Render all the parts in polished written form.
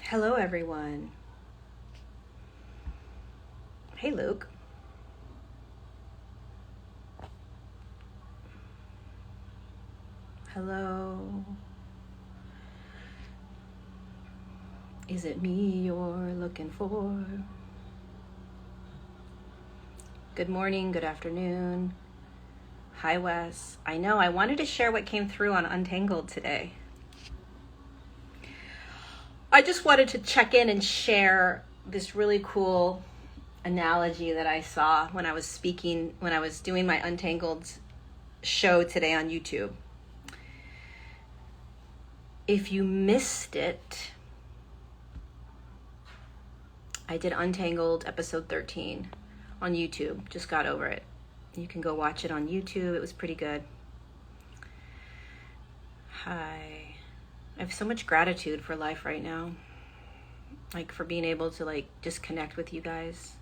Hello, everyone. Hey, Luke. Hello. Is it me you're looking for? Good morning, good afternoon. Hi, Wes. I know, I wanted to share what came through on Untangled today. I just wanted to check in and share this really cool analogy that I saw when I was doing my Untangled show today on YouTube. If you missed it, I did Untangled episode 13 on YouTube. Just got over it. You can go watch it on YouTube. It was pretty good. Hi. I have so much gratitude for life right now. Like for being able to just connect with you guys.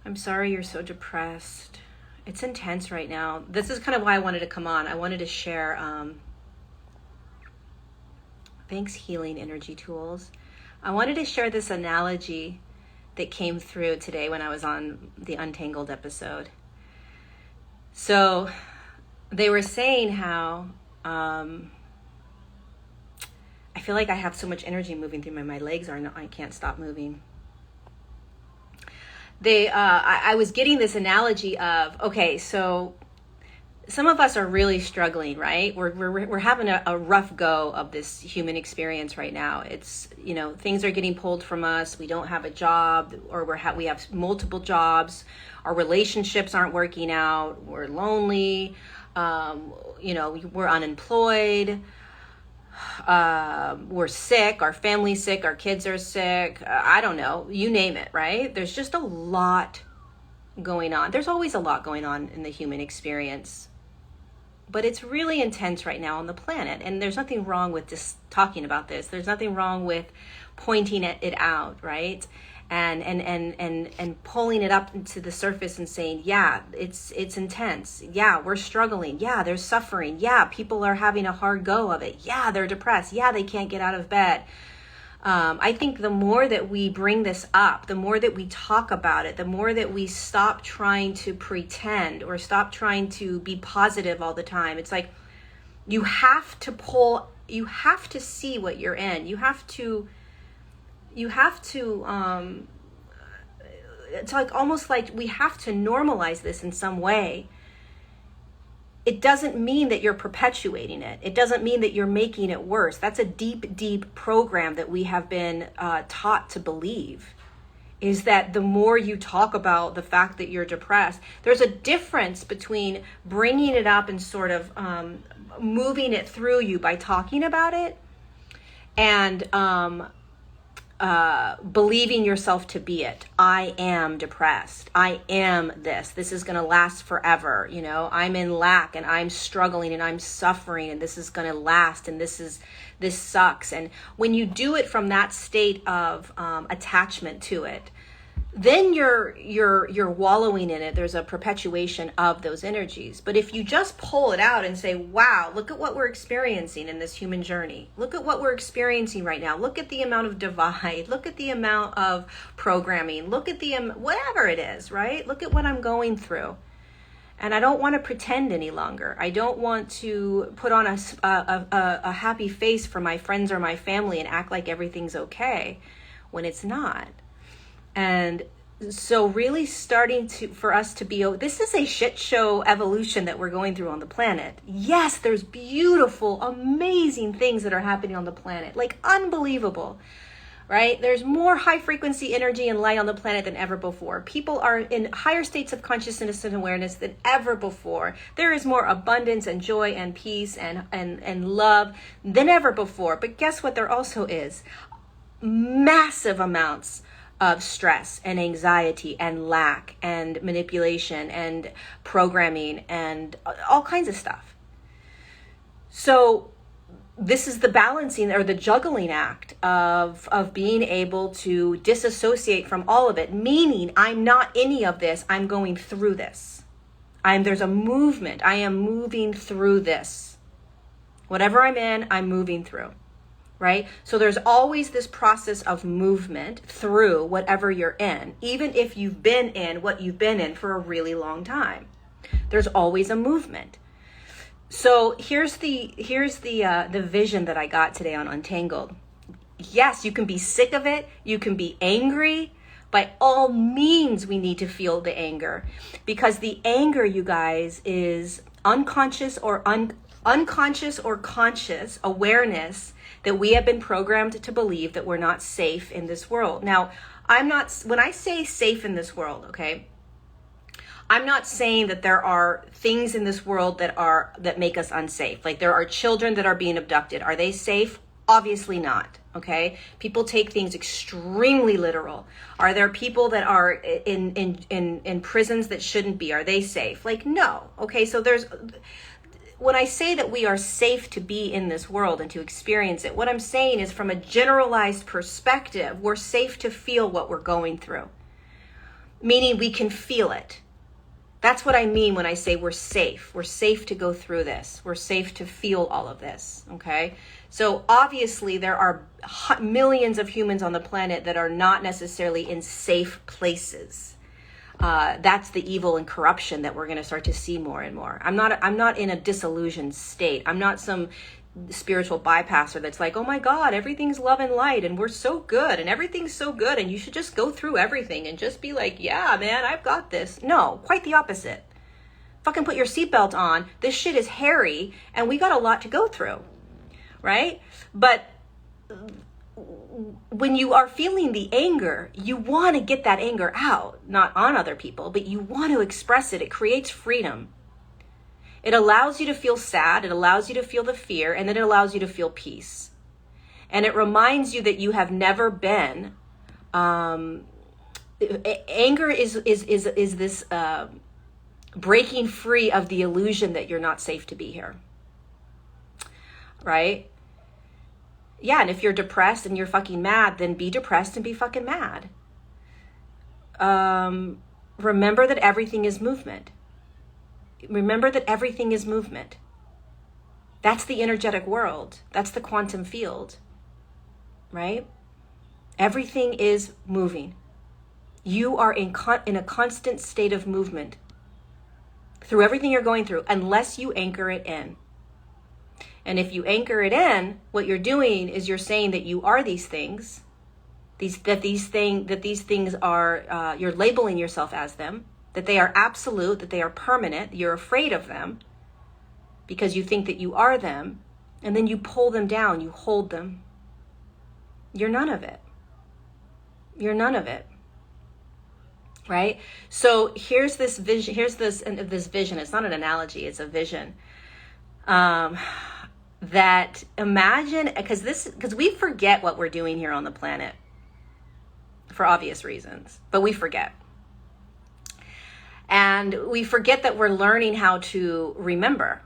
I'm sorry you're so depressed. It's intense right now. This is kind of why I wanted to come on. I wanted to share, thanks Healing Energy Tools. I wanted to share this analogy that came through today when I was on the Untangled episode. So they were saying how, I feel like I have so much energy moving through my legs I can't stop moving. I was getting this analogy of, okay, so some of us are really struggling, right? We're having a rough go of this human experience right now. It's, things are getting pulled from us. We don't have a job, or we have multiple jobs. Our relationships aren't working out. We're lonely. We're unemployed. We're sick, our family's sick, our kids are sick, I don't know, you name it, right? There's just a lot going on. There's always a lot going on in the human experience, but it's really intense right now on the planet, and there's nothing wrong with just talking about this. There's nothing wrong with pointing it out, right? And pulling it up into the surface and saying, yeah, it's intense. Yeah, we're struggling. Yeah, there's suffering. Yeah, people are having a hard go of it. Yeah, they're depressed. Yeah, they can't get out of bed. I think the more that we bring this up, the more that we talk about it, the more that we stop trying to pretend or stop trying to be positive all the time. It's like you have to see what you're in. You have to it's like almost like we have to normalize this in some way. It doesn't mean that you're perpetuating it. It doesn't mean that you're making it worse. That's a deep, deep program that we have been taught to believe, is that the more you talk about the fact that you're depressed, there's a difference between bringing it up and sort of moving it through you by talking about it and believing yourself to be it. I am depressed. I am this. This is going to last forever. I'm in lack and I'm struggling and I'm suffering and this is going to last and this sucks. And when you do it from that state of attachment to it, then you're wallowing in it. There's a perpetuation of those energies. But if you just pull it out and say, wow, look at what we're experiencing in this human journey. Look at what we're experiencing right now. Look at the amount of divide. Look at the amount of programming. Look at the whatever it is, right? Look at what I'm going through. And I don't want to pretend any longer. I don't want to put on a happy face for my friends or my family and act like everything's okay when it's not. And so really starting for us to be, this is a shit show evolution that we're going through on the planet. Yes, there's beautiful, amazing things that are happening on the planet, like unbelievable, right? There's more high frequency energy and light on the planet than ever before. People are in higher states of consciousness and awareness than ever before. There is more abundance and joy and peace and love than ever before. But guess what? There also is massive amounts of stress and anxiety and lack and manipulation and programming and all kinds of stuff. So this is the balancing or the juggling act of being able to disassociate from all of it, meaning I'm not any of this, I'm going through this. There's a movement, I am moving through this. Whatever I'm in, I'm moving through. right? So there's always this process of movement through whatever you're in, even if you've been in what you've been in for a really long time. There's always a movement. So here's the vision that I got today on Untangled. Yes, you can be sick of it. You can be angry. By all means, we need to feel the anger, because the anger, you guys, is unconscious or conscious awareness that we have been programmed to believe that we're not safe in this world. Now, when I say safe in this world, okay, I'm not saying that there are things in this world that make us unsafe. Like, there are children that are being abducted. Are they safe? Obviously not. Okay. People take things extremely literal. Are there people that are in prisons that shouldn't be? Are they safe? Like, no. Okay. So when I say that we are safe to be in this world and to experience it, what I'm saying is, from a generalized perspective, we're safe to feel what we're going through, meaning we can feel it. That's what I mean when I say we're safe. We're safe to go through this. We're safe to feel all of this, okay? So obviously there are millions of humans on the planet that are not necessarily in safe places. That's the evil and corruption that we're going to start to see more and more. I'm not in a disillusioned state. I'm not some spiritual bypasser that's like, oh my God, everything's love and light and we're so good and everything's so good and you should just go through everything and just be like, yeah, man, I've got this. No, quite the opposite. Fucking put your seatbelt on. This shit is hairy and we got a lot to go through, right? But when you are feeling the anger, you want to get that anger out, not on other people, but you want to express it. It creates freedom. It allows you to feel sad, it allows you to feel the fear, and then it allows you to feel peace. And it reminds you that you have never been, anger is this breaking free of the illusion that you're not safe to be here, right? Yeah, and if you're depressed and you're fucking mad, then be depressed and be fucking mad. Remember that everything is movement. Remember that everything is movement. That's the energetic world. That's the quantum field, right? Everything is moving. You are in a constant state of movement through everything you're going through, unless you anchor it in. And if you anchor it in, what you're doing is you're saying that you are these things, these things are, you're labeling yourself as them, that they are absolute, that they are permanent, you're afraid of them because you think that you are them, and then you pull them down, you hold them. You're none of it. You're none of it. Right? So here's this vision, this vision. It's not an analogy, it's a vision. That imagine, because we forget what we're doing here on the planet for obvious reasons, but we forget. And we forget that we're learning how to remember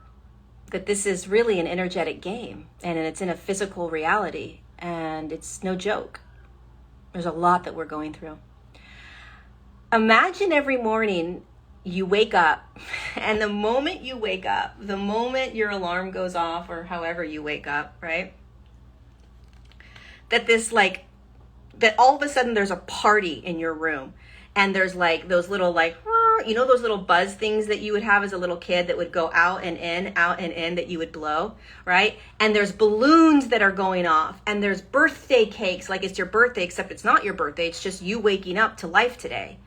that this is really an energetic game and it's in a physical reality and it's no joke. There's a lot that we're going through. Imagine every morning you wake up, and the moment you wake up, the moment your alarm goes off or however you wake up, right? That all of a sudden there's a party in your room, and there's like those little those little buzz things that you would have as a little kid that would go out and in that you would blow, right? And there's balloons that are going off, and there's birthday cakes like it's your birthday, except it's not your birthday. It's just you waking up to life today.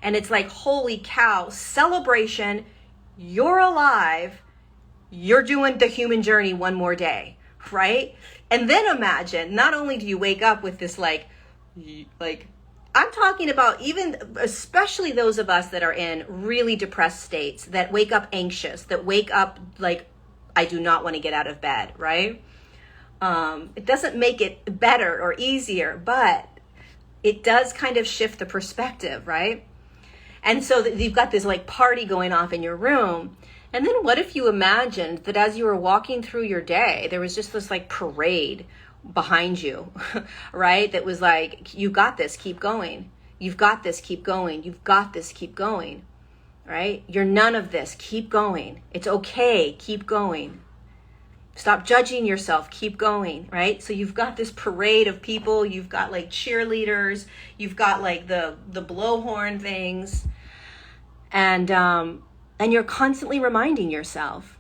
And it's like, holy cow, celebration, you're alive, you're doing the human journey one more day, right? And then imagine, not only do you wake up with this I'm talking about especially those of us that are in really depressed states, that wake up anxious, that wake up like, I do not want to get out of bed, right? It doesn't make it better or easier, but it does kind of shift the perspective, right? And so you've got this like party going off in your room. And then what if you imagined that as you were walking through your day, there was just this like parade behind you, right? That was like, you got this, keep going. You've got this, keep going. You've got this, keep going, right? You're none of this, keep going. It's okay, keep going. Stop judging yourself. Keep going, right? So you've got this parade of people. You've got like cheerleaders. You've got like the blowhorn things. And you're constantly reminding yourself.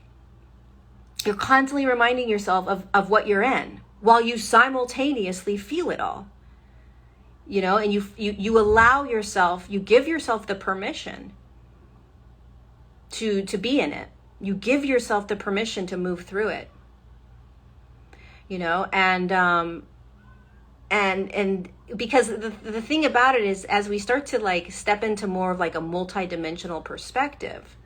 You're constantly reminding yourself of what you're in while you simultaneously feel it all. You know, and you allow yourself, you give yourself the permission to be in it. You give yourself the permission to move through it. You know, and because the thing about it is, as we start to like step into more of like a multi-dimensional perspective,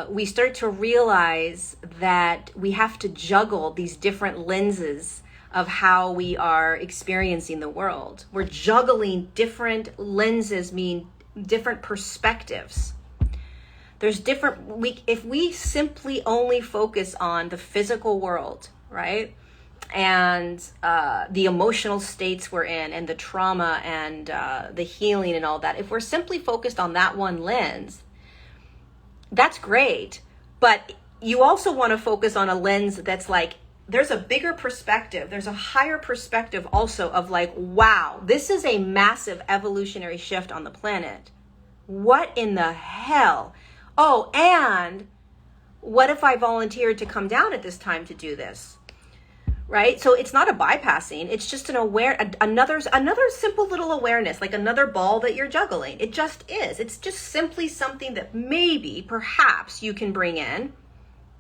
we start to realize that we have to juggle these different lenses of how we are experiencing the world. We're juggling different lenses, mean different perspectives. There's different, if we simply only focus on the physical world, right? And the emotional states we're in and the trauma and the healing and all that, if we're simply focused on that one lens, that's great. But you also want to focus on a lens that's like, there's a bigger perspective. There's a higher perspective also of like, wow, this is a massive evolutionary shift on the planet. What in the hell? Oh, and what if I volunteered to come down at this time to do this? Right? So it's not a bypassing. It's just another simple little awareness, like another ball that you're juggling. It just is. It's just simply something that maybe, perhaps you can bring in,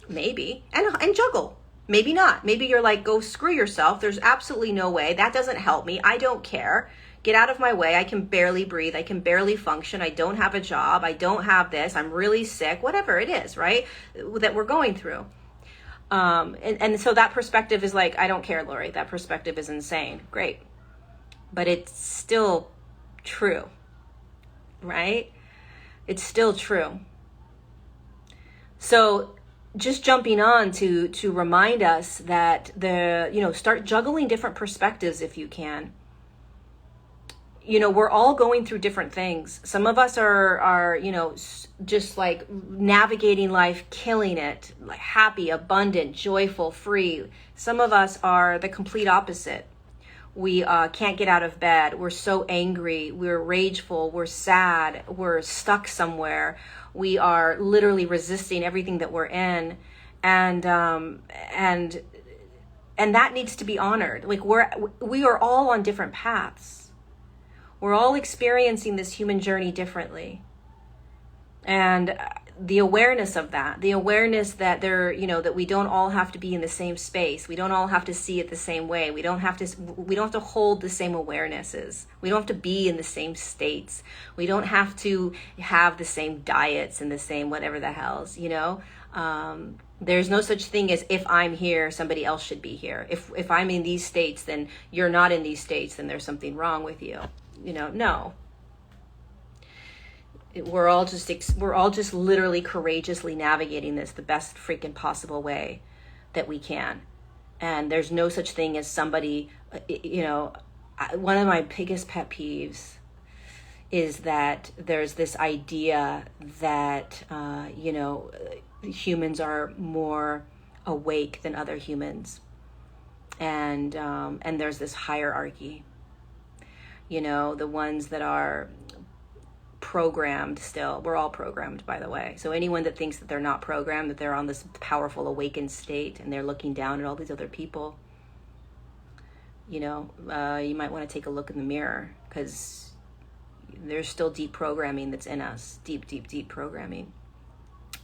maybe, and juggle. Maybe not. Maybe you're like, go screw yourself. There's absolutely no way. That doesn't help me. I don't care. Get out of my way. I can barely breathe. I can barely function. I don't have a job. I don't have this. I'm really sick. Whatever it is, right? That we're going through. And so that perspective is like, I don't care, Lori. That perspective is insane. Great. But it's still true, right? It's still true. So just jumping on to remind us that start juggling different perspectives if you can. You know, we're all going through different things. Some of us are just like navigating life, killing it, like happy, abundant, joyful, free. Some of us are the complete opposite. We can't get out of bed. We're so angry. We're rageful. We're sad. We're stuck somewhere. We are literally resisting everything that we're in. And that needs to be honored. Like we are all on different paths. We're all experiencing this human journey differently. And the awareness of that, the awareness that that we don't all have to be in the same space. We don't all have to see it the same way. We don't have to hold the same awarenesses. We don't have to be in the same states. We don't have to have the same diets and the same whatever the hells, There's no such thing as if I'm here, somebody else should be here. If I'm in these states, then you're not in these states, then there's something wrong with you. No. We're all just literally courageously navigating this the best freaking possible way that we can. And there's no such thing as somebody, one of my biggest pet peeves is that there's this idea that, humans are more awake than other humans. And there's this hierarchy. The ones that are programmed still. We're all programmed, by the way. So anyone that thinks that they're not programmed, that they're on this powerful awakened state and they're looking down at all these other people, you might want to take a look in the mirror, because there's still deep programming that's in us. Deep programming.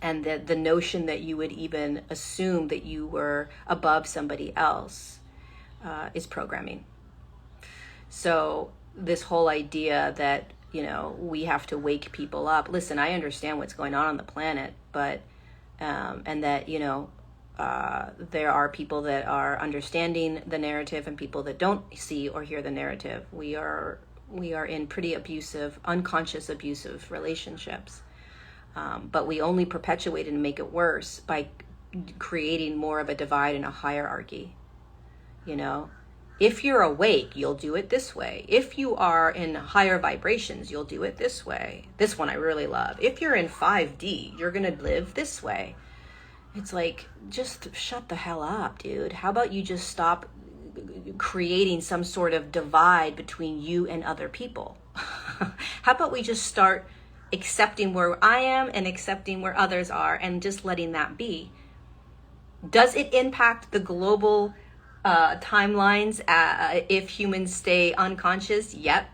And the notion that you would even assume that you were above somebody else is programming. So this whole idea that, we have to wake people up. Listen, I understand what's going on the planet, but, and that, there are people that are understanding the narrative and people that don't see or hear the narrative. We are in pretty abusive, unconscious abusive relationships. But we only perpetuate and make it worse by creating more of a divide and a hierarchy. If you're awake, you'll do it this way. If you are in higher vibrations, you'll do it this way. This one I really love. If you're in 5D, you're going to live this way. It's like, just shut the hell up, dude. How about you just stop creating some sort of divide between you and other people? How about we just start accepting where I am and accepting where others are and just letting that be? Does it impact the global timelines if humans stay unconscious? Yep.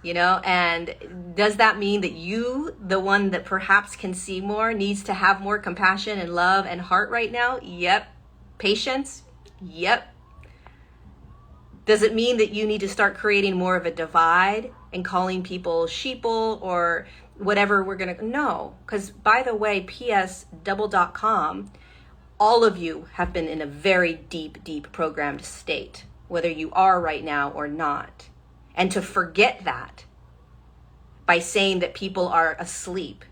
You know, and does that mean that you, the one that perhaps can see more, needs to have more compassion and love and heart right now? Yep. Patience? Yep. Does it mean that you need to start creating more of a divide and calling people sheeple or whatever we're going to? No. Because by the way, PS double.com, all of you have been in a very deep, deep programmed state, whether you are right now or not. And to forget that by saying that people are asleep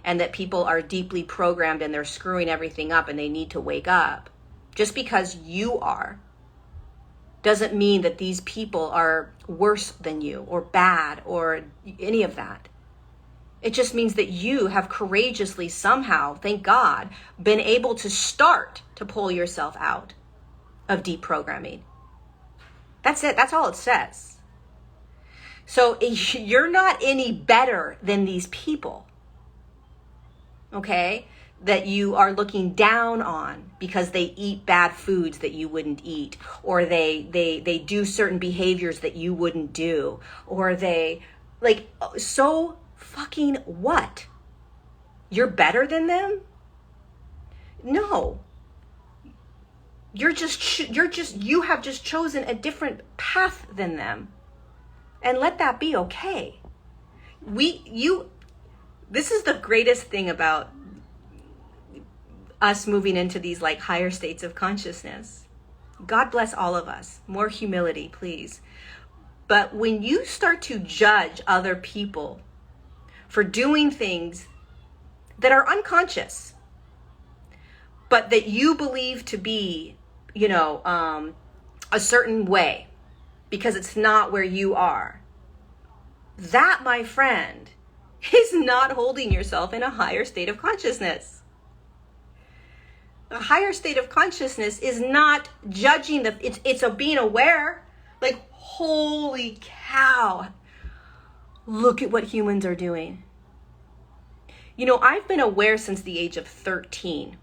and that people are deeply programmed and they're screwing everything up and they need to wake up, just because you are, doesn't mean that these people are worse than you or bad or any of that. It just means that you have courageously somehow, thank God, been able to start to pull yourself out of deep programming. That's it. That's all it says. So you're not any better than these people, okay, that you are looking down on because they eat bad foods that you wouldn't eat, or they do certain behaviors that you wouldn't do, or they, like, so fucking what? You're better than them? No. You have just chosen a different path than them. And let that be okay. This is the greatest thing about us moving into these like higher states of consciousness. God bless all of us. More humility, please. But when you start to judge other people for doing things that are unconscious, but that you believe to be, a certain way, because it's not where you are, that, my friend, is not holding yourself in a higher state of consciousness. A higher state of consciousness is not judging it's a being aware. Like, holy cow, look at what humans are doing. I've been aware since the age of 13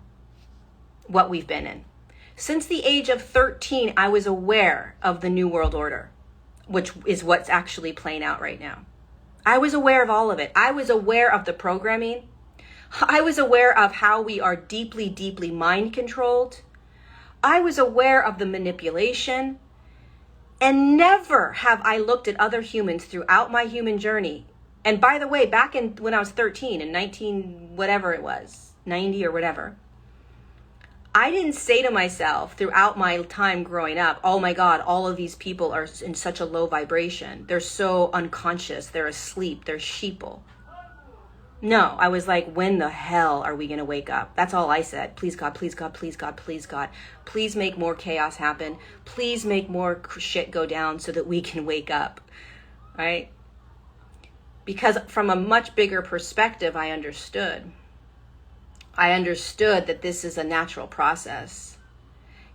what we've been in. Since the age of 13, I was aware of the New World Order, which is what's actually playing out right now. I was aware of all of it. I was aware of the programming. I was aware of how we are deeply, deeply mind controlled. I was aware of the manipulation. And never have I looked at other humans throughout my human journey. And by the way, back when I was 13, in 90 or whatever, I didn't say to myself throughout my time growing up, oh my God, all of these people are in such a low vibration. They're so unconscious. They're asleep. They're sheeple. No, I was like, when the hell are we going to wake up? That's all I said. Please God, please God, please God, please God. Please make more chaos happen. Please make more shit go down so that we can wake up. Right? Because from a much bigger perspective, I understood that this is a natural process,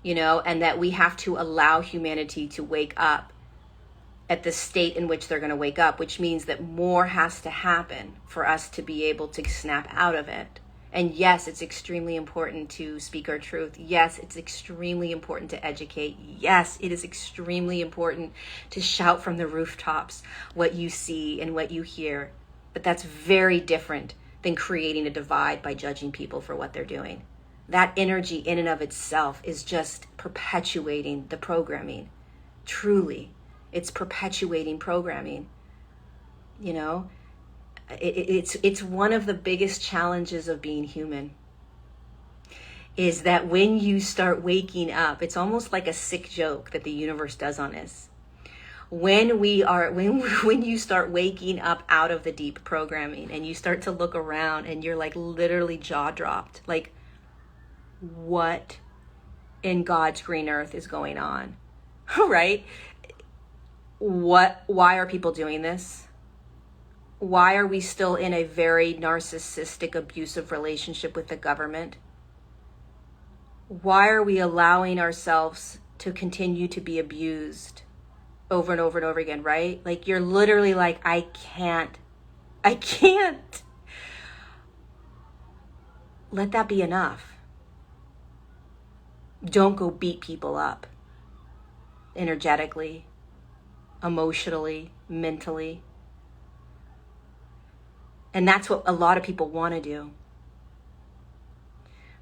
and that we have to allow humanity to wake up at the state in which they're going to wake up, which means that more has to happen for us to be able to snap out of it. And yes, it's extremely important to speak our truth. Yes, it's extremely important to educate. Yes, it is extremely important to shout from the rooftops what you see and what you hear. But that's very different than creating a divide by judging people for what they're doing. That energy in and of itself is just perpetuating the programming. Truly, it's perpetuating programming. It's one of the biggest challenges of being human, is that when you start waking up, it's almost like a sick joke that the universe does on us. When you start waking up out of the deep programming and you start to look around and you're like literally jaw dropped, like, what in God's green earth is going on? Right? Why are people doing this? Why are we still in a very narcissistic, abusive relationship with the government? Why are we allowing ourselves to continue to be abused over and over and over again, right? Like you're literally like, I can't. Let that be enough. Don't go beat people up energetically, emotionally, mentally. And that's what a lot of people want to do,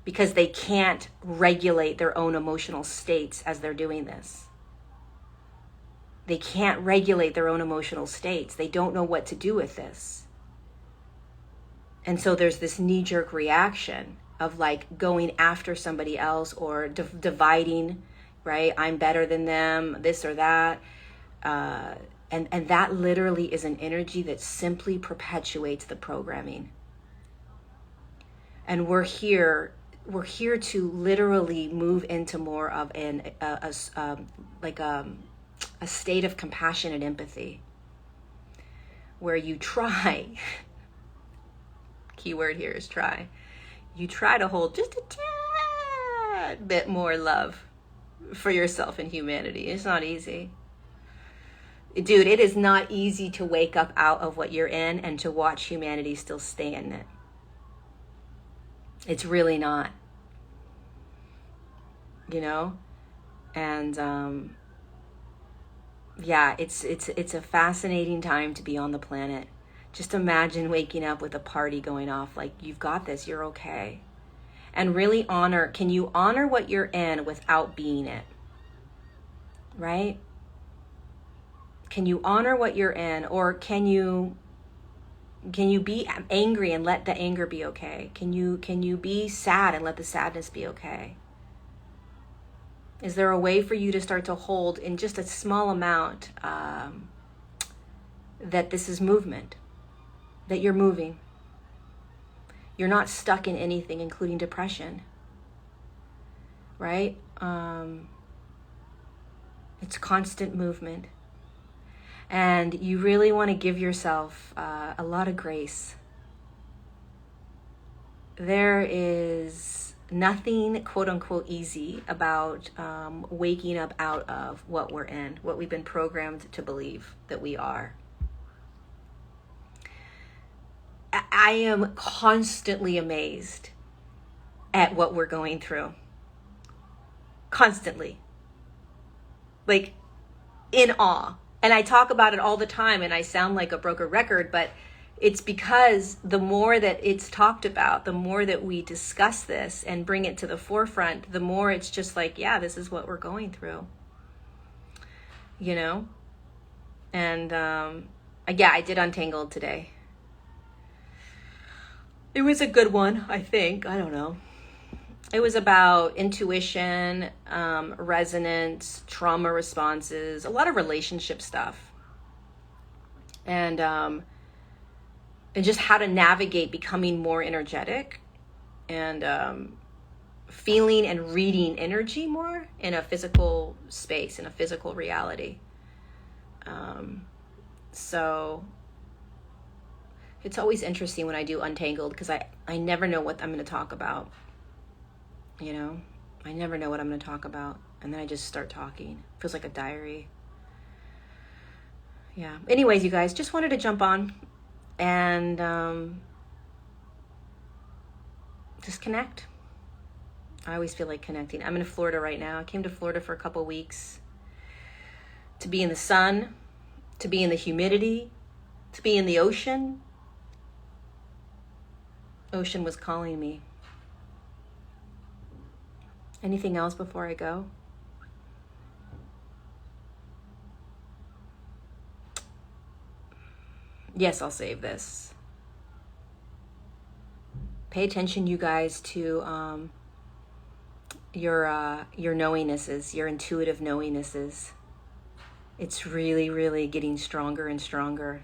because they can't regulate their own emotional states as they're doing this. They can't regulate their own emotional states. They don't know what to do with this. And so there's this knee-jerk reaction of like going after somebody else or dividing, right? I'm better than them, this or that. And that literally is an energy that simply perpetuates the programming. And we're here to literally move into more of a state of compassion and empathy, where you try, keyword here is try, you try to hold just a tad bit more love for yourself and humanity. It's not easy. Dude, it is not easy to wake up out of what you're in and to watch humanity still stay in it. It's really not. You know? And yeah, it's a fascinating time to be on the planet. Just imagine waking up with a party going off, like, you've got this, you're okay. And really can you honor what you're in without being it? Right? Can you honor what you're in, or can you be angry and let the anger be okay? Can you be sad and let the sadness be okay? Is there a way for you to start to hold in just a small amount that this is movement, that you're moving? You're not stuck in anything, including depression, right? It's constant movement. And you really want to give yourself a lot of grace. There is nothing, quote unquote, easy about waking up out of what we're in, what we've been programmed to believe that we are. I am constantly amazed at what we're going through. Constantly. Like, in awe. And I talk about it all the time, and I sound like a broken record, but it's because the more that it's talked about, the more that we discuss this and bring it to the forefront, the more it's just like, yeah, this is what we're going through. You know? And yeah, I did Untangled today. It was a good one, I think. I don't know. It was about intuition, resonance, trauma responses, a lot of relationship stuff. And just how to navigate becoming more energetic and feeling and reading energy more in a physical space, in a physical reality. So it's always interesting when I do Untangled, because I never know what I'm going to talk about. You know, I never know what I'm going to talk about. And then I just start talking. Feels like a diary. Yeah. Anyways, you guys, just wanted to jump on and just connect. I always feel like connecting. I'm in Florida right now. I came to Florida for a couple weeks to be in the sun, to be in the humidity, to be in the ocean. Ocean was calling me. Anything else before I go? Yes, I'll save this. Pay attention, you guys, to your knowingnesses, your intuitive knowingnesses. It's really, really getting stronger and stronger.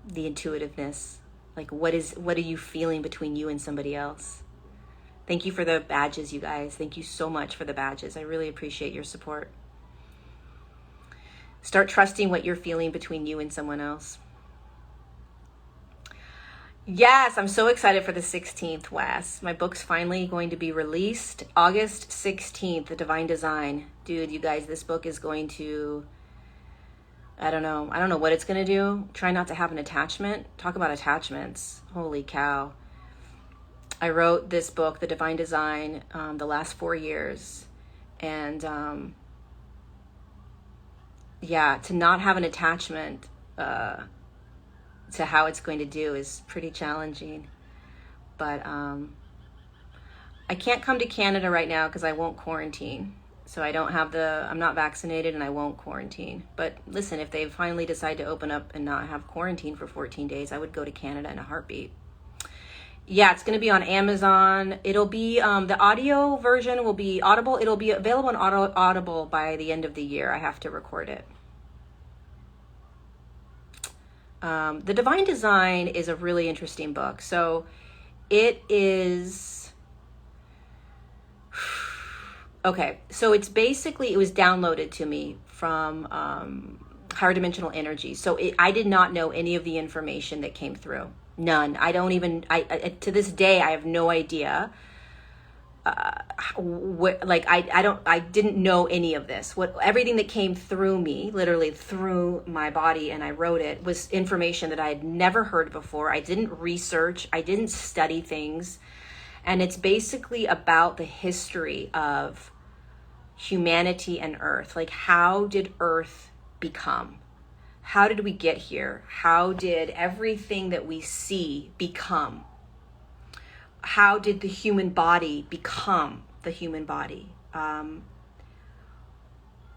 The intuitiveness. Like, what are you feeling between you and somebody else? Thank you for the badges, you guys. Thank you so much for the badges. I really appreciate your support. Start trusting what you're feeling between you and someone else. Yes, I'm so excited for the 16th, Wes. My book's finally going to be released August 16th, The Divine Design. Dude, you guys, this book is going to, I don't know what it's going to do. Try not to have an attachment. Talk about attachments. Holy cow. I wrote this book, The Divine Design, the last 4 years. And yeah, to not have an attachment to how it's going to do is pretty challenging. But I can't come to Canada right now because I won't quarantine. So I'm not vaccinated and I won't quarantine. But listen, if they finally decide to open up and not have quarantine for 14 days, I would go to Canada in a heartbeat. Yeah, it's going to be on Amazon. It'll be, the audio version will be Audible. It'll be available on Audible by the end of the year. I have to record it. The Divine Design is a really interesting book. So it is, okay, so it's basically, it was downloaded to me from Higher Dimensional Energy. So I did not know any of the information that came through. None. I don't even, to this day, I have no idea. I didn't know any of this. Everything that came through me, literally through my body, and I wrote it, was information that I had never heard before. I didn't research. I didn't study things. And it's basically about the history of humanity and Earth. Like, how did Earth become? How did we get here? How did everything that we see become? How did the human body become the human body?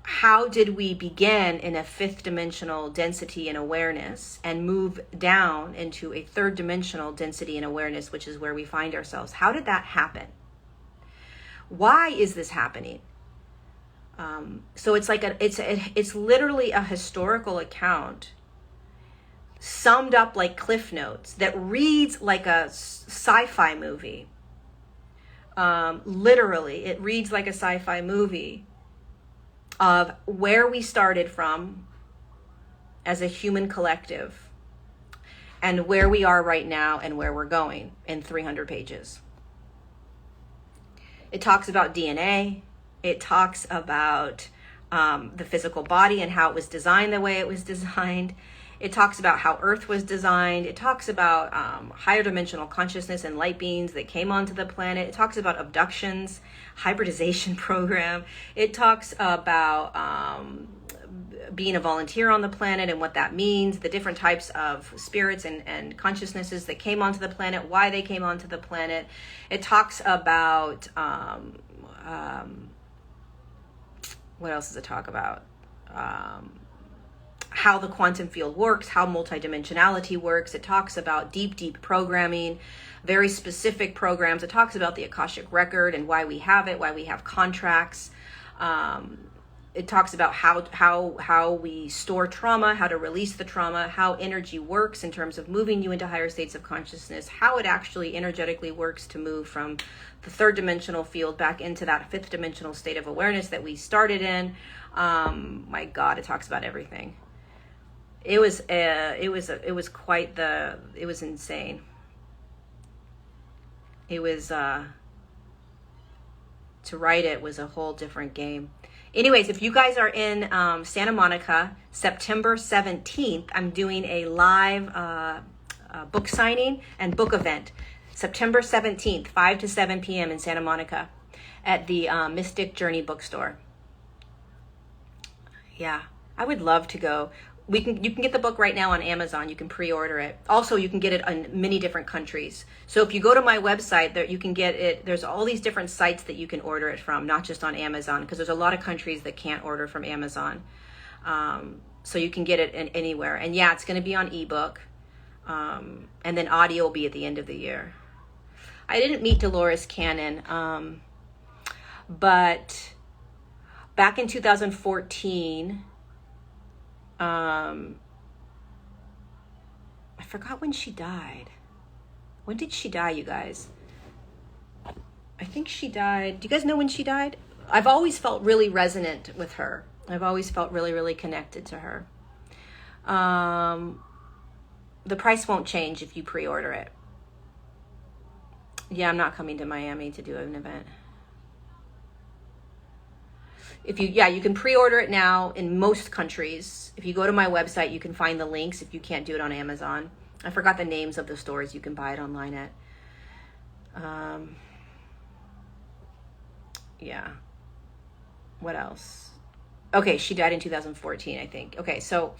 How did we begin in a 5th dimensional density and awareness and move down into a 3rd dimensional density and awareness, which is where we find ourselves? How did that happen? Why is this happening? So it's like it's literally a historical account summed up like Cliff Notes that reads like a sci-fi movie. Literally, it reads like a sci-fi movie of where we started from as a human collective and where we are right now and where we're going in 300 pages. It talks about DNA. It talks about the physical body and how it was designed the way it was designed. It talks about how Earth was designed. It talks about higher dimensional consciousness and light beings that came onto the planet. It talks about abductions, hybridization program. It talks about being a volunteer on the planet and what that means, the different types of spirits and consciousnesses that came onto the planet, why they came onto the planet. It talks about, what else does it talk about? How the quantum field works, how multidimensionality works. It talks about deep programming, very specific programs. It talks about the Akashic record and why we have it, why we have contracts. It talks about how we store trauma, how to release the trauma, how energy works in terms of moving you into higher states of consciousness, how it actually energetically works to move from the 3rd dimensional field back into that 5th dimensional state of awareness that we started in. My God, it talks about everything. It was insane. It was, to write it was a whole different game. Anyways, if you guys are in Santa Monica, September 17th, I'm doing a live book signing and book event. September 17th, 5 to 7 p.m. in Santa Monica at the Mystic Journey bookstore. Yeah, I would love to go. You can get the book right now on Amazon. You can pre-order it. Also, you can get it in many different countries. So if you go to my website, there you can get it. There's all these different sites that you can order it from, not just on Amazon, because there's a lot of countries that can't order from Amazon. So you can get it anywhere. And yeah, it's going to be on ebook. And then audio will be at the end of the year. I didn't meet Dolores Cannon, but back in 2014, I forgot when she died. When did she die, you guys? I think she died. Do you guys know when she died? I've always felt really resonant with her. I've always felt really, really connected to her. The price won't change if you pre-order it. Yeah, I'm not coming to Miami to do an event. You can pre-order it now in most countries. If you go to my website, you can find the links if you can't do it on Amazon. I forgot the names of the stores you can buy it online at. Yeah. What else? Okay, she died in 2014, I think. Okay, so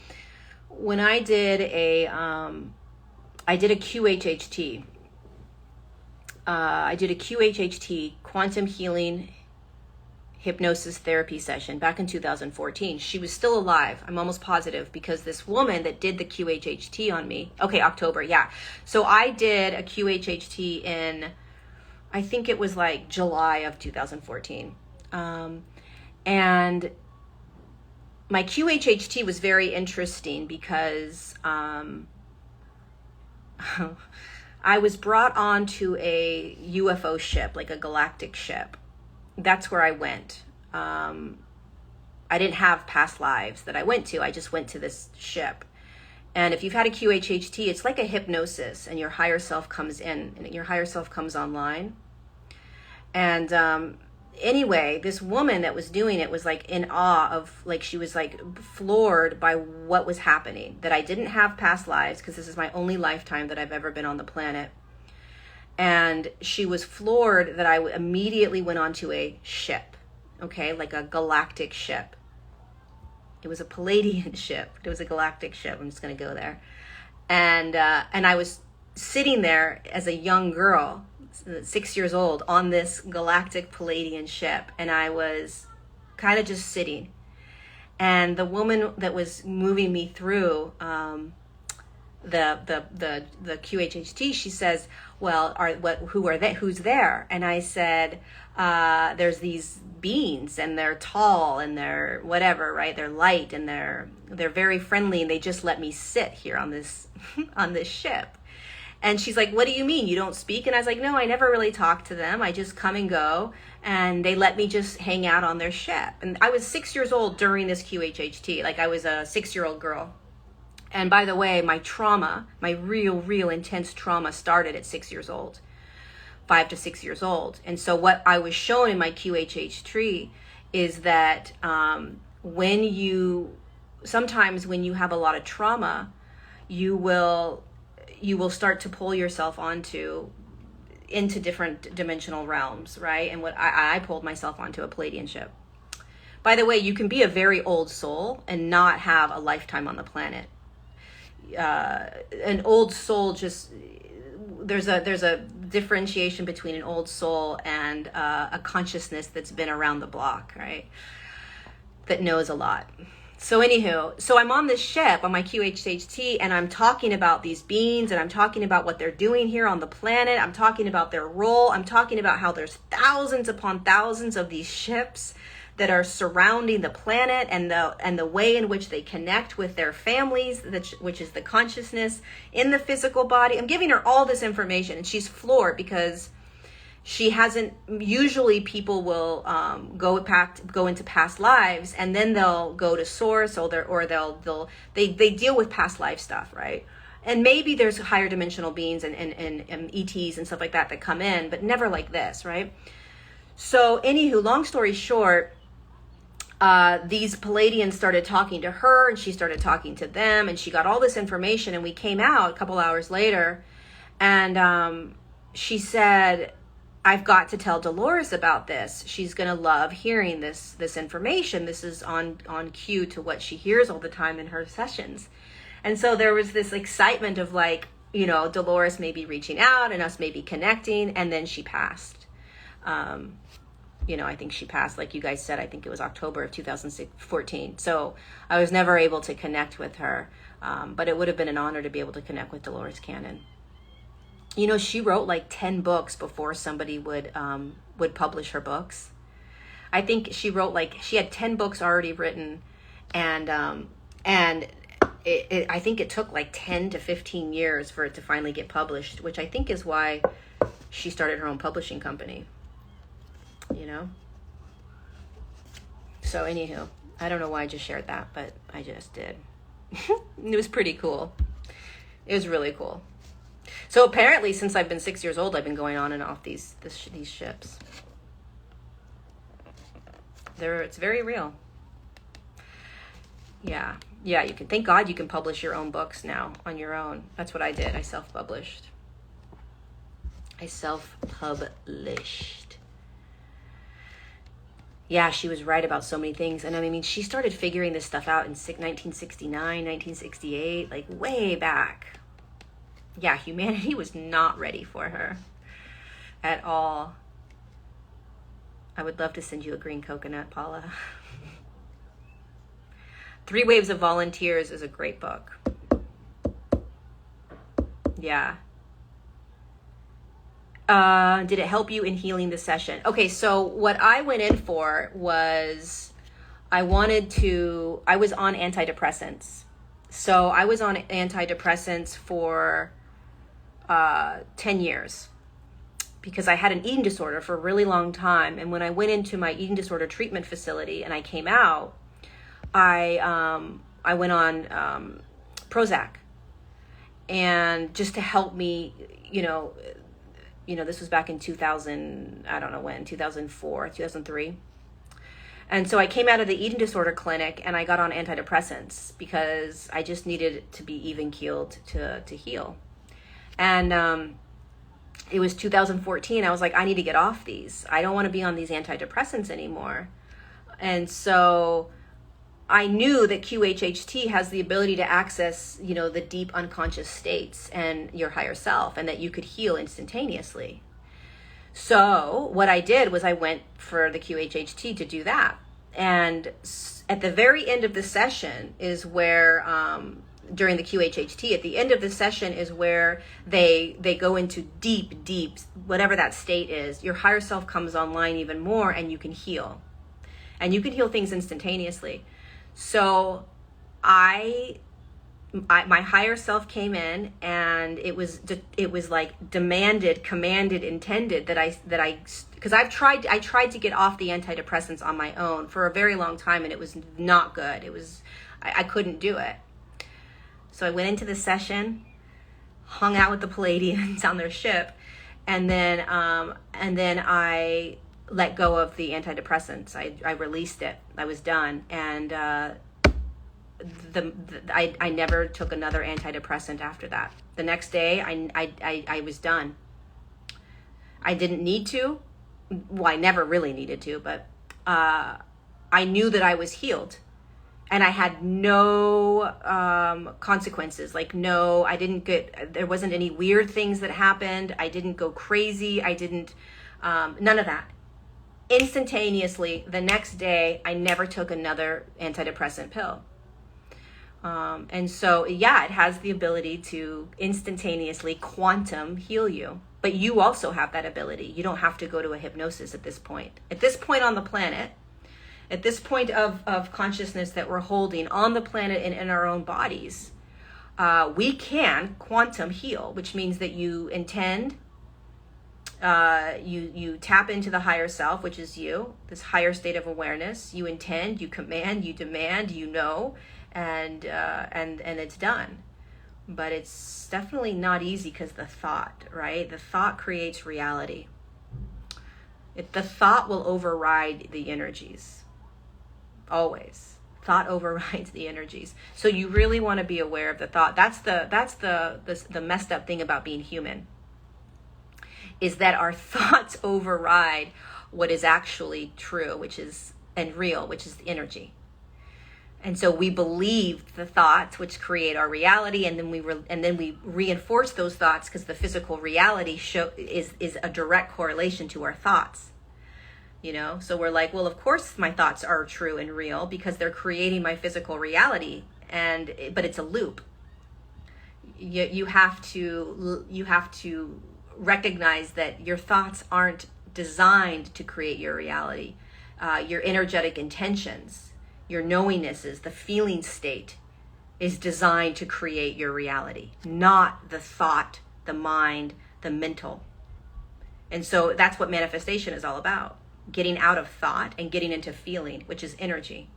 when I did a QHHT. I did a QHHT, quantum healing hypnosis therapy session back in 2014. She was still alive. I'm almost positive, because this woman that did the QHHT on me, okay, October, yeah. So I did a QHHT in, I think it was like July of 2014. And my QHHT was very interesting because I was brought onto a UFO ship, like a galactic ship. That's where I went. I didn't have past lives that I went to. I just went to this ship. And if you've had a QHHT, it's like a hypnosis, and your higher self comes in, and your higher self comes online. And anyway, this woman that was doing it was like in awe of, like, she was like floored by what was happening, that I didn't have past lives, because this is my only lifetime that I've ever been on the planet. And she was floored that I immediately went onto a ship, okay, like a galactic ship. It was a Palladian ship. It was a galactic ship. I'm just going to go there. And I was sitting there as a young girl, 6 years old, on this galactic Palladian ship. And I was kind of just sitting. And the woman that was moving me through the QHHT, she says, well, who's there? And I said, there's these beings, and they're tall, and they're whatever, right? They're light, and they're very friendly, and they just let me sit here on this on this ship. And she's like, what do you mean, you don't speak? And I was like, no, I never really talk to them. I just come and go, and they let me just hang out on their ship. And I was 6 years old during this QHHT. Like, I was a 6-year-old girl. And by the way, my trauma, my real intense trauma, started at 6 years old, 5 to 6 years old. And so what I was shown in my QHHT is that sometimes when you have a lot of trauma, you will start to pull yourself into different dimensional realms, right? And what I pulled myself onto a Palladian ship. By the way, you can be a very old soul and not have a lifetime on the planet. An old soul, just there's a differentiation between an old soul and a consciousness that's been around the block, right? That knows a lot. So anywho, so I'm on this ship on my QHHT, and I'm talking about these beings, and I'm talking about what they're doing here on the planet. I'm talking about their role. I'm talking about how there's thousands upon thousands of these ships that are surrounding the planet, and the way in which they connect with their families, which is the consciousness in the physical body. I'm giving her all this information, and she's floored because she hasn't. Usually people will go into past lives, and then they'll go to source, they deal with past life stuff, right? And maybe there's higher dimensional beings and ETs and stuff like that come in, but never like this, right? So anywho, long story short, these Palladians started talking to her, and she started talking to them, and she got all this information, and we came out a couple hours later, and she said, I've got to tell Dolores about this. She's going to love hearing this information. This is on cue to what she hears all the time in her sessions. And so there was this excitement of, like, you know, Dolores maybe reaching out and us maybe connecting, and then she passed. You know, I think she passed, like you guys said, I think it was October of 2014. So I was never able to connect with her, but it would have been an honor to be able to connect with Dolores Cannon. You know, she wrote like 10 books before somebody would publish her books. I think she had 10 books already written, and I think it took like 10 to 15 years for it to finally get published, which I think is why she started her own publishing company. You know? So anywho, I don't know why I just shared that, but I just did. It was pretty cool. It was really cool. So apparently, since I've been 6 years old, I've been going on and off these ships. It's very real. Yeah. Yeah, you can, thank God you can publish your own books now on your own. That's what I did. I self-published. Yeah, she was right about so many things. And I mean, she started figuring this stuff out in 1969, 1968, like way back. Yeah, humanity was not ready for her at all. I would love to send you a green coconut, Paula. 3 Waves of Volunteers is a great book. Yeah. Did it help you in healing the session? Okay, so what I went in for was I was on antidepressants. So I was on antidepressants for 10 years because I had an eating disorder for a really long time. And when I went into my eating disorder treatment facility and I came out, I went on Prozac, and just to help me, this was back in 2000, I don't know when, 2004, 2003. And so I came out of the eating disorder clinic and I got on antidepressants because I just needed to be even keeled to heal. And it was 2014. I was like, I need to get off these. I don't want to be on these antidepressants anymore. And so I knew that QHHT has the ability to access, the deep unconscious states and your higher self, and that you could heal instantaneously. So what I did was I went for the QHHT to do that. And at the very end of the session is where, during the QHHT, at the end of the session is where they go into deep, whatever that state is. Your higher self comes online even more, and you can heal. And you can heal things instantaneously. So my higher self came in, and it was like demanded, commanded, intended that I because I tried to get off the antidepressants on my own for a very long time, and it was not good. I couldn't do it. So I went into the session, hung out with the Palladians on their ship, and then I let go of the antidepressants. I released it. I was done. And I never took another antidepressant after that. The next day, I was done. I didn't need to. Well, I never really needed to, but I knew that I was healed. And I had no consequences. There wasn't any weird things that happened. I didn't go crazy. None of that. Instantaneously, the next day, I never took another antidepressant pill. And so, yeah, it has the ability to instantaneously quantum heal you. But you also have that ability. You don't have to go to a hypnosis at this point. At this point on the planet, at this point of consciousness that we're holding on the planet and in our own bodies, we can quantum heal, which means that you intend, you tap into the higher self, which is you, this higher state of awareness. You intend, you command, you demand, and it's done. But it's definitely not easy because the thought, right? The thought creates reality. The thought will override the energies. Always. Thought overrides the energies. So you really want to be aware of the thought. That's the messed up thing about being human, is that our thoughts override what is actually true, and real, which is the energy. And so we believe the thoughts, which create our reality, and then we reinforce those thoughts because the physical reality is a direct correlation to our thoughts. So we're like, well, of course my thoughts are true and real because they're creating my physical reality, but it's a loop. You have to recognize that your thoughts aren't designed to create your reality. Your energetic intentions, your knowingnesses, the feeling state is designed to create your reality, not the thought, the mind, the mental. And so that's what manifestation is all about. Getting out of thought and getting into feeling, which is energy.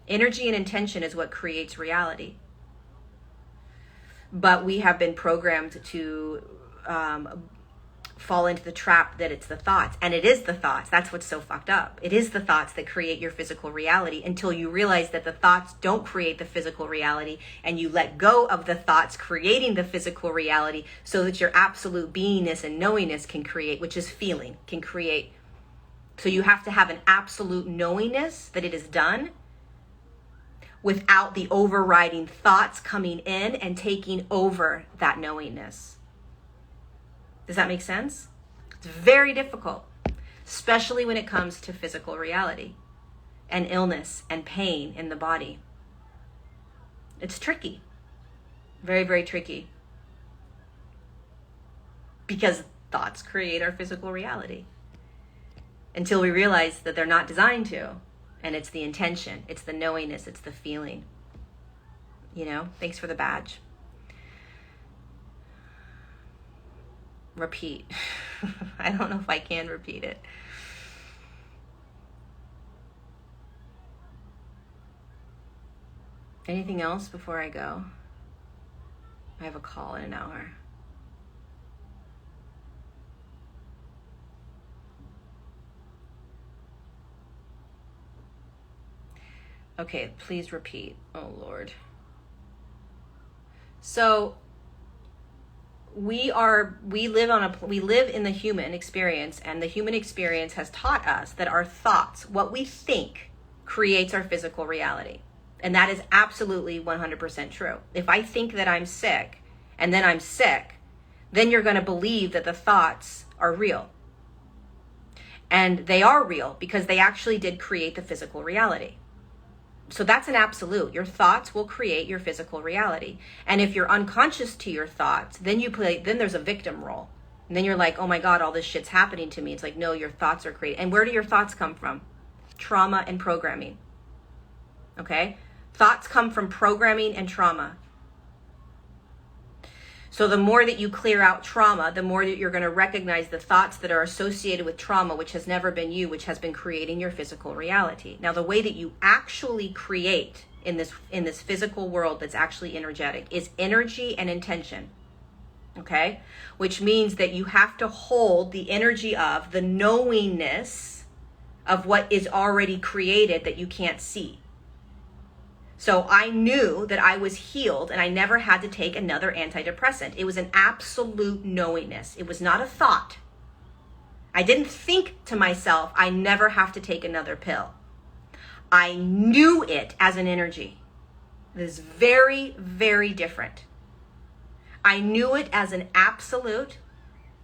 Energy and intention is what creates reality. But we have been programmed to fall into the trap that it's the thoughts. And it is the thoughts. That's what's so fucked up. It is the thoughts that create your physical reality, until you realize that the thoughts don't create the physical reality, and you let go of the thoughts creating the physical reality, so that your absolute beingness and knowingness can create, which is feeling, can create. So you have to have an absolute knowingness that it is done, without the overriding thoughts coming in and taking over that knowingness. Does that make sense? It's very difficult, especially when it comes to physical reality and illness and pain in the body. It's tricky. Very, very tricky. Because thoughts create our physical reality, until we realize that they're not designed to. And it's the intention, it's the knowingness, it's the feeling. You know, thanks for the badge. Repeat. I don't know if I can repeat it. Anything else before I go? I have a call in an hour. Okay, please repeat. Oh, Lord. So we live in the human experience, and the human experience has taught us that our thoughts, what we think, creates our physical reality. And that is absolutely 100% true. If I think that I'm sick, and then I'm sick, then you're going to believe that the thoughts are real. And they are real, because they actually did create the physical reality. So that's an absolute. Your thoughts will create your physical reality. And if you're unconscious to your thoughts, then there's a victim role. And then you're like, oh my God, all this shit's happening to me. It's like, no, your thoughts are created. And where do your thoughts come from? Trauma and programming. Okay? Thoughts come from programming and trauma. So the more that you clear out trauma, the more that you're going to recognize the thoughts that are associated with trauma, which has never been you, which has been creating your physical reality. Now, the way that you actually create in this physical world that's actually energetic is energy and intention. Okay? Which means that you have to hold the energy of the knowingness of what is already created that you can't see. So I knew that I was healed, and I never had to take another antidepressant. It was an absolute knowingness. It was not a thought. I didn't think to myself, I never have to take another pill. I knew it as an energy. It is very, very different. I knew it as an absolute.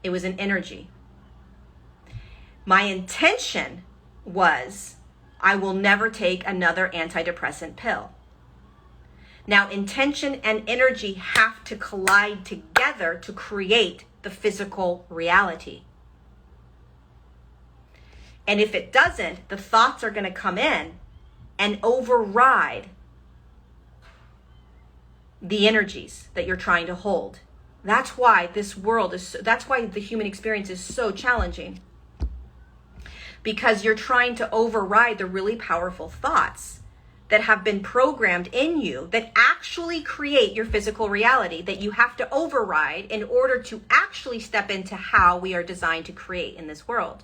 It was an energy. My intention was, I will never take another antidepressant pill. Now, intention and energy have to collide together to create the physical reality. And if it doesn't, the thoughts are going to come in and override the energies that you're trying to hold. That's why that's why the human experience is so challenging. Because you're trying to override the really powerful thoughts that have been programmed in you that actually create your physical reality, that you have to override in order to actually step into how we are designed to create in this world,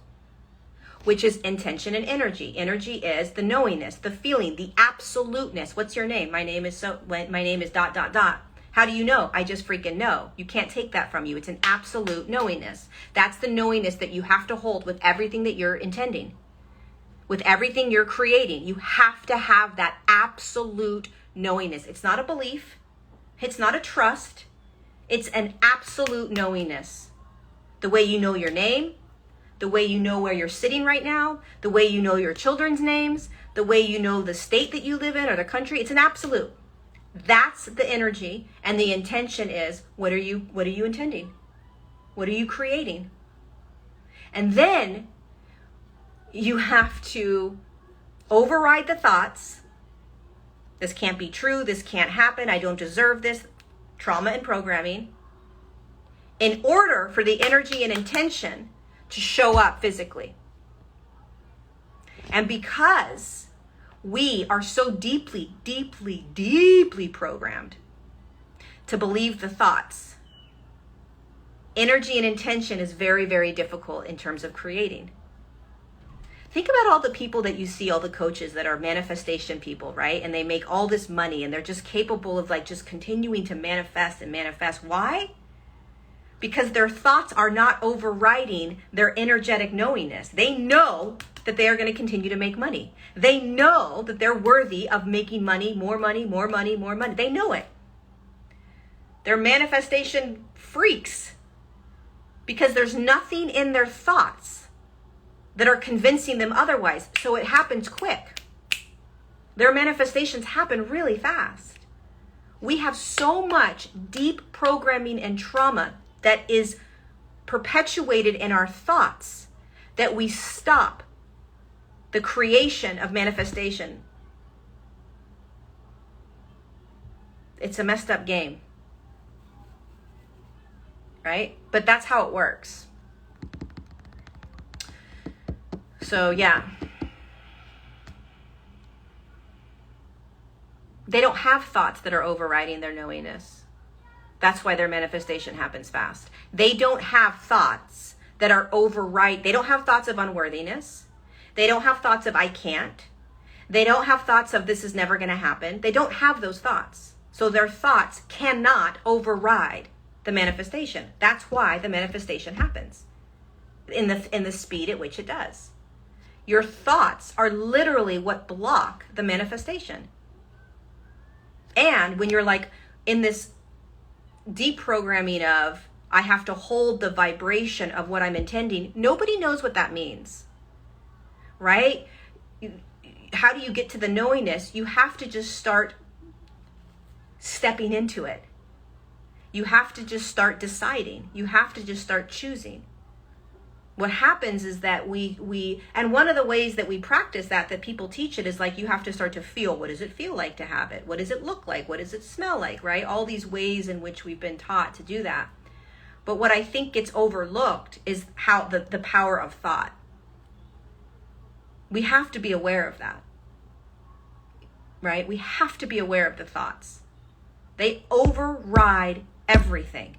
which is intention and energy. Energy is the knowingness, the feeling, the absoluteness. What's your name? My name is dot, dot, dot. How do you know? I just freaking know. You can't take that from you. It's an absolute knowingness. That's the knowingness that you have to hold with everything that you're intending. With everything you're creating, you have to have that absolute knowingness. It's not a belief. It's not a trust. It's an absolute knowingness. The way you know your name, the way you know where you're sitting right now, the way you know your children's names, the way you know the state that you live in or the country. It's an absolute. That's the energy, and the intention is, what are you intending? What are you creating? And then you have to override the thoughts. This can't be true. This can't happen. I don't deserve this. Trauma and programming. In order for the energy and intention to show up physically. And because we are so deeply, deeply, deeply programmed to believe the thoughts Energy and intention is very, very difficult in terms of creating. Think about all the people that you see, all the coaches that are manifestation people, right? And they make all this money and they're just capable of like just continuing to manifest and manifest. Why? Because their thoughts are not overriding their energetic knowingness. They know that they are going to continue to make money. They know that they're worthy of making money, more money, more money, more money. They know it. They're manifestation freaks because there's nothing in their thoughts that are convincing them otherwise. So it happens quick. Their manifestations happen really fast. We have so much deep programming and trauma that is perpetuated in our thoughts that we stop the creation of manifestation. It's a messed up game, right? But that's how it works. So yeah, they don't have thoughts that are overriding their knowingness. That's why their manifestation happens fast. They don't have thoughts that are override. They don't have thoughts of unworthiness. They don't have thoughts of I can't. They don't have thoughts of this is never going to happen. They don't have those thoughts. So their thoughts cannot override the manifestation. That's why the manifestation happens in the speed at which it does. Your thoughts are literally what block the manifestation. And when you're like in this deep programming of I have to hold the vibration of what I'm intending, nobody knows what that means, right? How do you get to the knowingness? You have to just start stepping into it. You have to just start deciding. You have to just start choosing. What happens is that we and one of the ways that we practice that people teach it is like you have to start to feel, what does it feel like to have it? What does it look like? What does it smell like, right? All these ways in which we've been taught to do that. But what I think gets overlooked is how the power of thought. We have to be aware of that, right? We have to be aware of the thoughts. They override everything.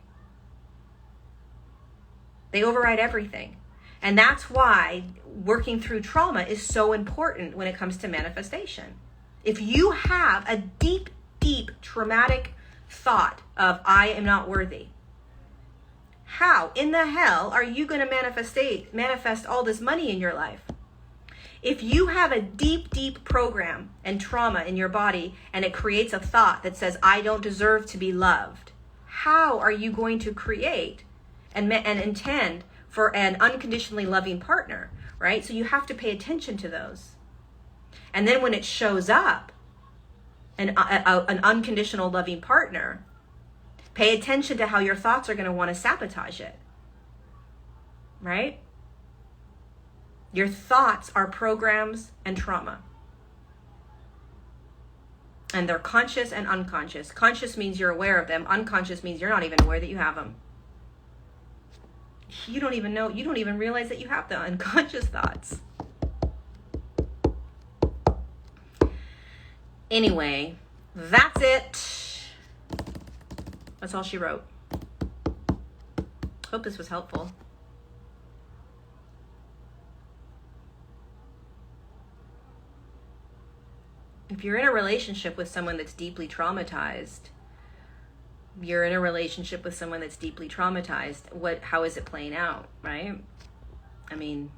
They override everything. And that's why working through trauma is so important when it comes to manifestation. If you have a deep, deep traumatic thought of I am not worthy, how in the hell are you going to manifest all this money in your life? If you have a deep, deep program and trauma in your body and it creates a thought that says, I don't deserve to be loved, how are you going to create and intend for an unconditionally loving partner, right? So you have to pay attention to those. And then when it shows up, an unconditional loving partner, pay attention to how your thoughts are going to want to sabotage it, right? Your thoughts are programs and trauma. And they're conscious and unconscious. Conscious means you're aware of them. Unconscious means you're not even aware that you have them. You don't even know, you don't even realize that you have the unconscious thoughts. Anyway, that's it. That's all she wrote. Hope this was helpful. If you're in a relationship with someone that's deeply traumatized, you're in a relationship with someone that's deeply traumatized, how is it playing out, right? I mean,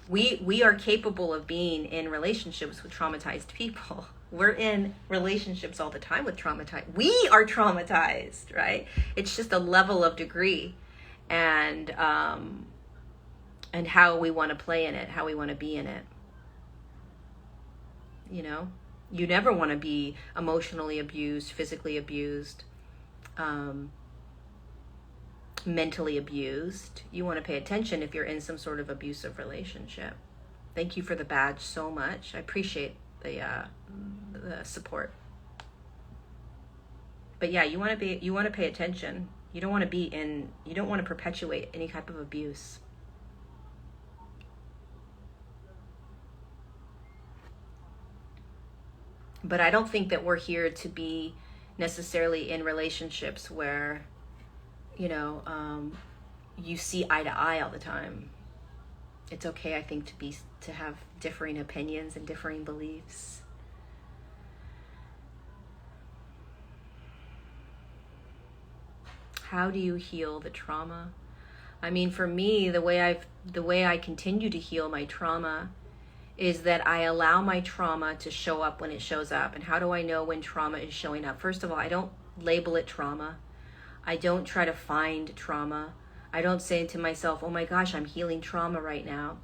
we are capable of being in relationships with traumatized people. We're in relationships all the time with traumatized. We are traumatized, right? It's just a level of degree and how we want to play in it, how we want to be in it. You know, you never want to be emotionally abused, physically abused, mentally abused. You want to pay attention if you're in some sort of abusive relationship. Thank you for the badge so much. I appreciate the support. But yeah, you want to pay attention. You don't want to perpetuate any type of abuse. But I don't think that we're here to be necessarily in relationships where, you see eye to eye all the time. It's okay, I think, to have differing opinions and differing beliefs. How do you heal the trauma? I mean, for me, the way I continue to heal my trauma is that I allow my trauma to show up when it shows up. And how do I know when trauma is showing up? First of all, I don't label it trauma. I don't try to find trauma. I don't say to myself, oh my gosh, I'm healing trauma right now.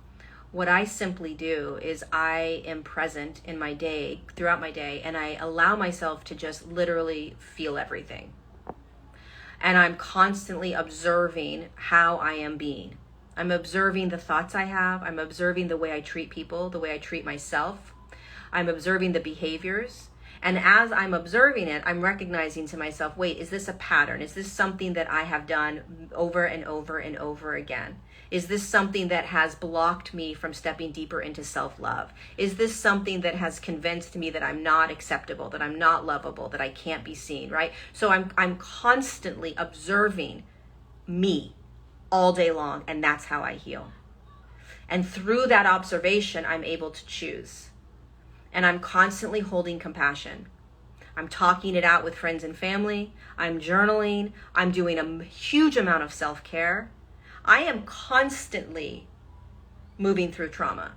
What I simply do is I am present in my day, throughout my day, and I allow myself to just literally feel everything. And I'm constantly observing how I am being. I'm observing the thoughts I have. I'm observing the way I treat people, the way I treat myself. I'm observing the behaviors. And as I'm observing it, I'm recognizing to myself, wait, is this a pattern? Is this something that I have done over and over and over again? Is this something that has blocked me from stepping deeper into self-love? Is this something that has convinced me that I'm not acceptable, that I'm not lovable, that I can't be seen, right? So I'm constantly observing me all day long, and that's how I heal. And through that observation, I'm able to choose. And I'm constantly holding compassion. I'm talking it out with friends and family. I'm journaling. I'm doing a huge amount of self-care. I am constantly moving through trauma.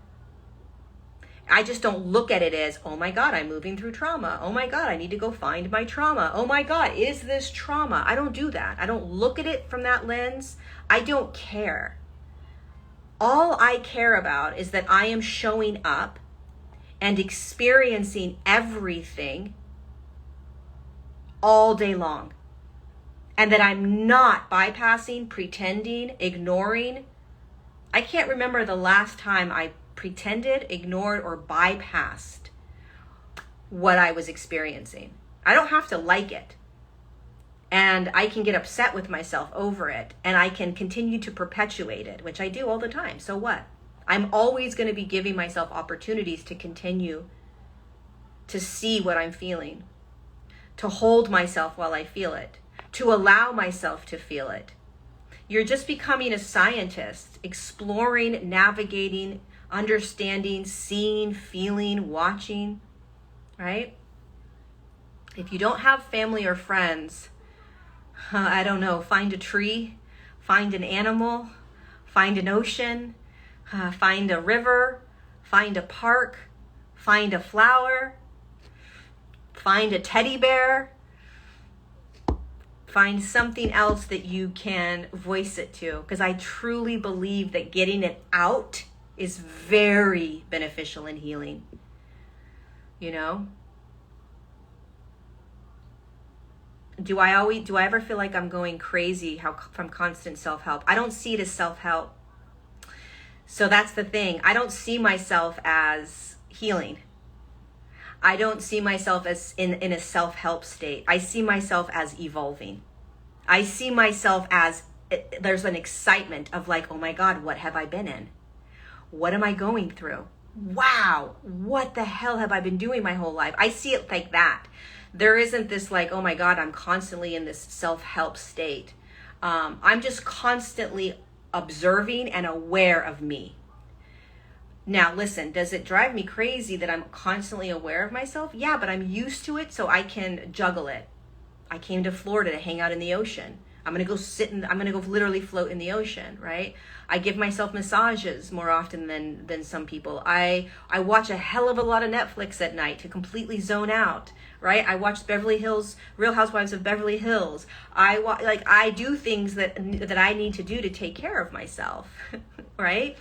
I just don't look at it as, oh my God, I'm moving through trauma. Oh my God, I need to go find my trauma. Oh my God, is this trauma? I don't do that. I don't look at it from that lens. I don't care. All I care about is that I am showing up and experiencing everything all day long. And that I'm not bypassing, pretending, ignoring. I can't remember the last time I pretended, ignored, or bypassed what I was experiencing. I don't have to like it. And I can get upset with myself over it. And I can continue to perpetuate it, which I do all the time. So what? I'm always going to be giving myself opportunities to continue to see what I'm feeling, to hold myself while I feel it, to allow myself to feel it. You're just becoming a scientist, exploring, navigating, understanding, seeing, feeling, watching, right? If you don't have family or friends, I don't know, find a tree, find an animal, find an ocean, find a river, find a park, find a flower, find a teddy bear, find something else that you can voice it to. Because I truly believe that getting it out is very beneficial in healing. You know? Do I ever feel like I'm going crazy from constant self-help? I don't see it as self-help. So that's the thing. I don't see myself as healing. I don't see myself as in a self-help state. I see myself as evolving. I see myself as there's an excitement of like, oh my God, what have I been in? What am I going through? Wow, what the hell have I been doing my whole life? I see it like that. There isn't this like, oh my God, I'm constantly in this self-help state. I'm just constantly observing and aware of me. Now, listen, does it drive me crazy that I'm constantly aware of myself? Yeah, but I'm used to it, so I can juggle it. I came to Florida to hang out in the ocean. I'm going to go literally float in the ocean, right? I give myself massages more often than some people. I watch a hell of a lot of Netflix at night to completely zone out, right? I watch Real Housewives of Beverly Hills. I do things that I need to do to take care of myself, right?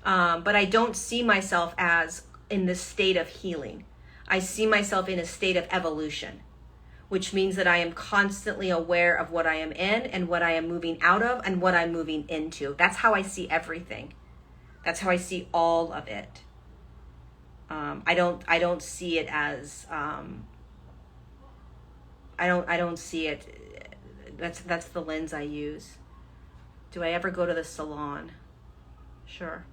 But I don't see myself as in this state of healing. I see myself in a state of evolution, which means that I am constantly aware of what I am in and what I am moving out of and what I'm moving into. That's how I see everything. That's how I see all of it. I don't see it as I don't see it. That's the lens I use. Do I ever go to the salon? Sure.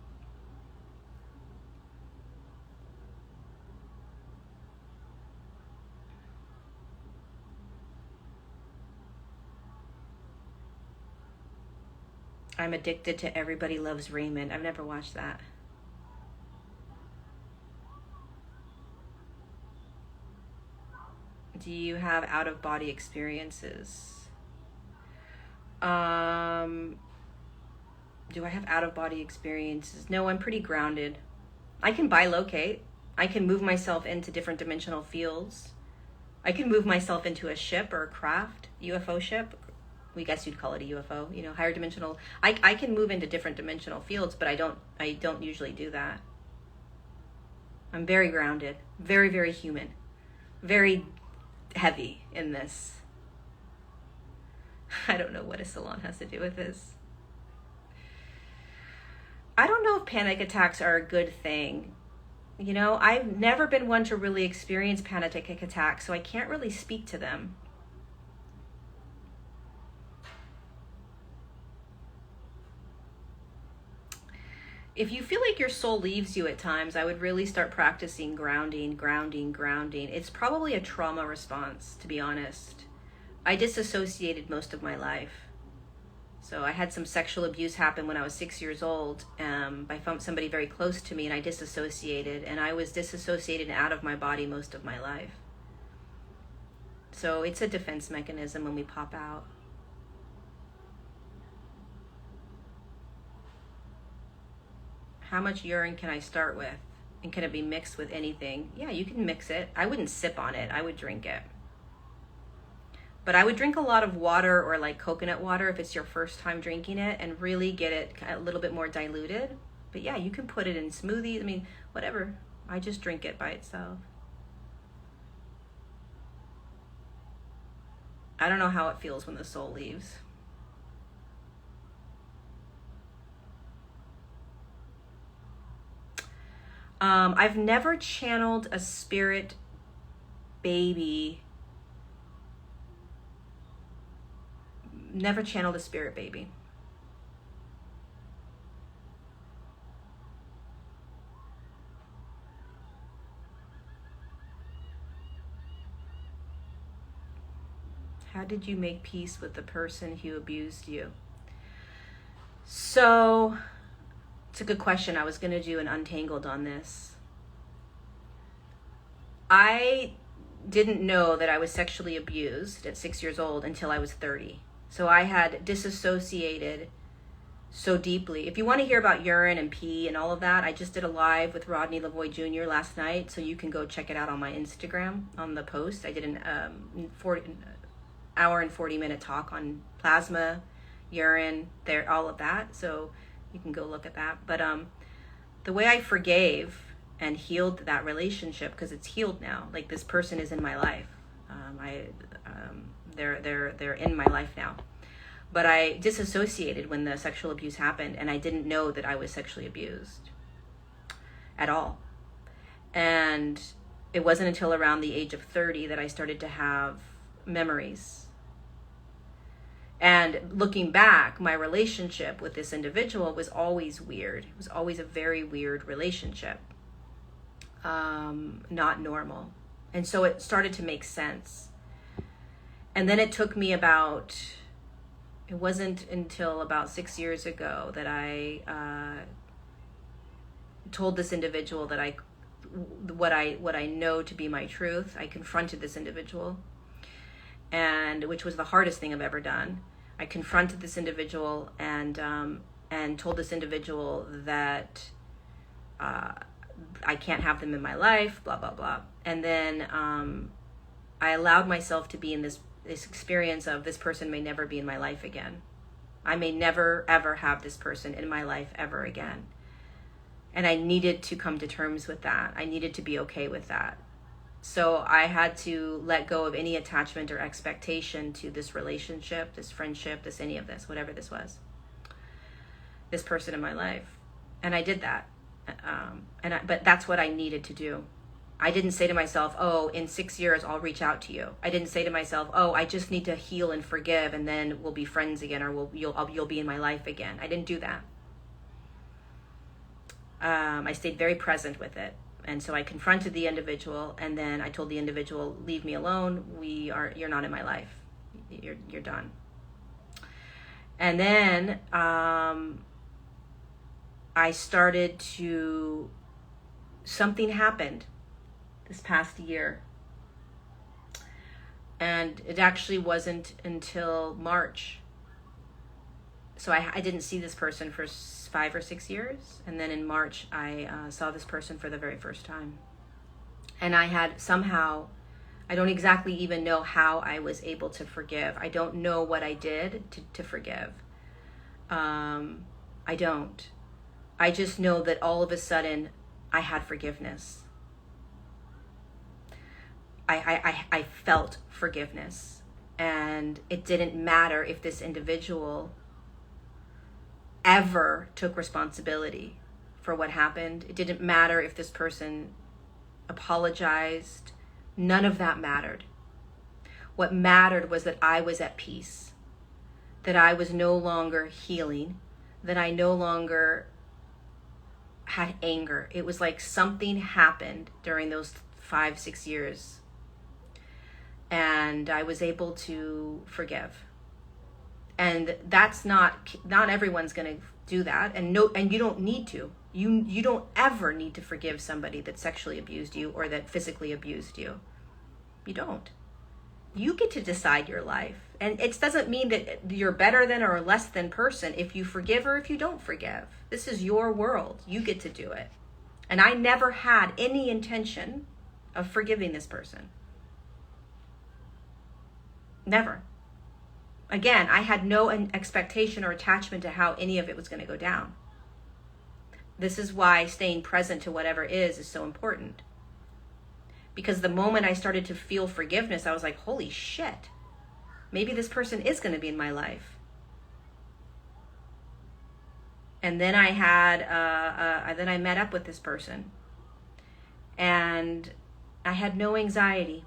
I'm addicted to Everybody Loves Raymond. I've never watched that. Do you have out-of-body experiences? Do I have out-of-body experiences? No, I'm pretty grounded. I can bilocate. I can move myself into different dimensional fields. I can move myself into a ship or a craft, UFO ship. We guess you'd call it a UFO, you know, higher dimensional. I can move into different dimensional fields, but I don't usually do that. I'm very grounded, very, very human, very heavy in this. I don't know what a salon has to do with this. I don't know if panic attacks are a good thing. You know, I've never been one to really experience panic attacks, so I can't really speak to them. If you feel like your soul leaves you at times, I would really start practicing grounding. It's probably a trauma response, to be honest. I disassociated most of my life. So I had some sexual abuse happen when I was 6 years old by somebody very close to me, and I disassociated, and I was disassociated and out of my body most of my life. So it's a defense mechanism when we pop out. How much urine can I start with? And can it be mixed with anything? Yeah, you can mix it. I wouldn't sip on it. I would drink it. But I would drink a lot of water, or like coconut water if it's your first time drinking it, and really get it a little bit more diluted. But yeah, you can put it in smoothies. I mean, whatever. I just drink it by itself. I don't know how it feels when the soul leaves. I've never channeled a spirit baby. Never channeled a spirit baby. How did you make peace with the person who abused you? So, it's a good question. I was going to do an untangled on this. I didn't know that I was sexually abused at 6 years old until I was 30. So I had disassociated so deeply. If you want to hear about urine and pee and all of that, I just did a live with Rodney Lavoie Jr. last night, so you can go check it out on my Instagram on the post. I did an hour and 40-minute talk on plasma, urine, all of that. So you can go look at that. But the way I forgave and healed that relationship, because it's healed now. Like, this person is in my life. They're in my life now. But I disassociated when the sexual abuse happened, and I didn't know that I was sexually abused at all. And it wasn't until around the age of 30 that I started to have memories. And looking back, my relationship with this individual was always weird. It was always a very weird relationship. Not normal. And so it started to make sense. And then it took me it wasn't until about 6 years ago that I told this individual that what I know to be my truth. I confronted this individual, and which was the hardest thing I've ever done. I confronted this individual and told this individual that I can't have them in my life, blah, blah, blah. And then I allowed myself to be in this experience of, this person may never be in my life again. I may never, ever have this person in my life ever again. And I needed to come to terms with that. I needed to be okay with that. So I had to let go of any attachment or expectation to this relationship, this friendship, any of this, whatever this was, this person in my life. And I did that. But that's what I needed to do. I didn't say to myself, oh, in 6 years, I'll reach out to you. I didn't say to myself, oh, I just need to heal and forgive, and then we'll be friends again, or you'll be in my life again. I didn't do that. I stayed very present with it. And so I confronted the individual, and then I told the individual, leave me alone. You're not in my life. You're done. And then I started to, something happened this past year. And it actually wasn't until March. So I didn't see this person for 5 or 6 years. And then in March, I saw this person for the very first time. And I had somehow, I don't exactly even know how I was able to forgive. I don't know what I did to forgive. I don't. I just know that all of a sudden I had forgiveness. I felt forgiveness. And it didn't matter if this individual ever took responsibility for what happened. It didn't matter if this person apologized. None of that mattered. What mattered was that I was at peace, that I was no longer healing, that I no longer had anger. It was like something happened during those 5, 6 years, and I was able to forgive. And that's not everyone's going to do that, and you don't need to. You don't ever need to forgive somebody that sexually abused you or that physically abused you. You don't. You get to decide your life. And it doesn't mean that you're better than or less than person if you forgive or if you don't forgive. This is your world. You get to do it. And I never had any intention of forgiving this person. Never. Again, I had no expectation or attachment to how any of it was going to go down. This is why staying present to whatever is so important. Because the moment I started to feel forgiveness, I was like, holy shit, maybe this person is going to be in my life. And then I met up with this person, and I had no anxiety.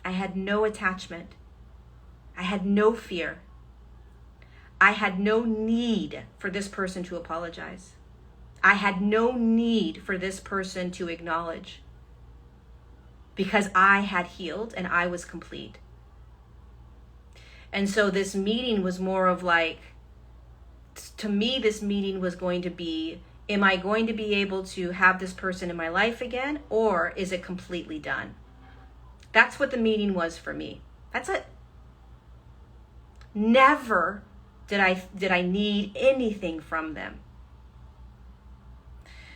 I had no attachment. I had no fear. I had no need for this person to apologize. I had no need for this person to acknowledge, because I had healed and I was complete. And so this meeting was more of like, to me, this meeting was going to be, am I going to be able to have this person in my life again, or is it completely done? That's what the meeting was for me. That's it. Never did I need anything from them.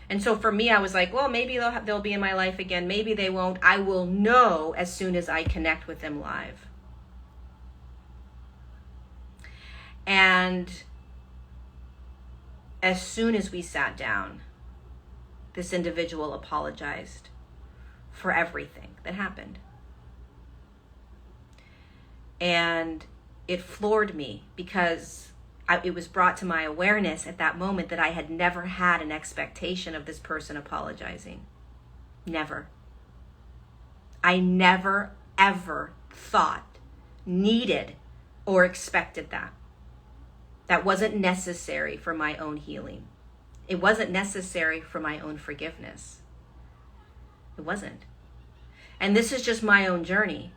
And so for me, I was like, well, maybe they'll be in my life again. Maybe they won't. I will know as soon as I connect with them live. And as soon as we sat down, this individual apologized for everything that happened. And it floored me, because it was brought to my awareness at that moment that I had never had an expectation of this person apologizing. Never. I never, ever thought, needed, or expected that. That wasn't necessary for my own healing. It wasn't necessary for my own forgiveness. It wasn't. And this is just my own journey.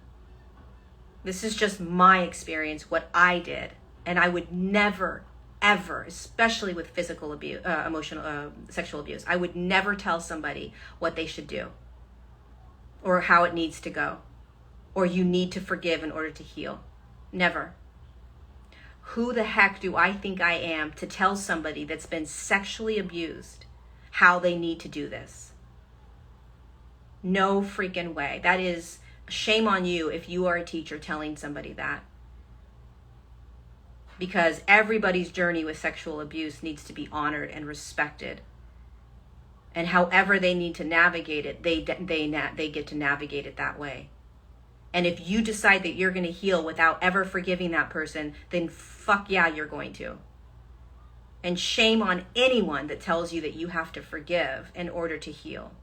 This is just my experience, what I did. And I would never, ever, especially with physical abuse, sexual abuse, I would never tell somebody what they should do or how it needs to go, or you need to forgive in order to heal. Never. Who the heck do I think I am to tell somebody that's been sexually abused how they need to do this? No freaking way. That is shame on you if you are a teacher telling somebody that. Because everybody's journey with sexual abuse needs to be honored and respected. And however they need to navigate it, they get to navigate it that way. And if you decide that you're going to heal without ever forgiving that person, then fuck yeah, you're going to. And shame on anyone that tells you that you have to forgive in order to heal.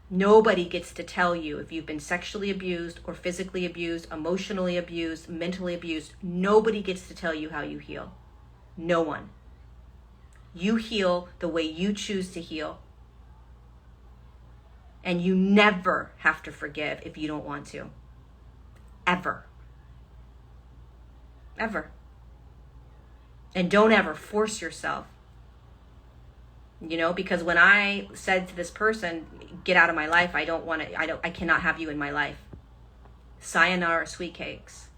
Nobody gets to tell you if you've been sexually abused or physically abused, emotionally abused, mentally abused. Nobody gets to tell you how you heal. No one. You heal the way you choose to heal. And you never have to forgive if you don't want to. Ever. ever. And don't ever force yourself. You know, because when I said to this person, get out of my life, I cannot have you in my life. Sayonara, sweet cakes.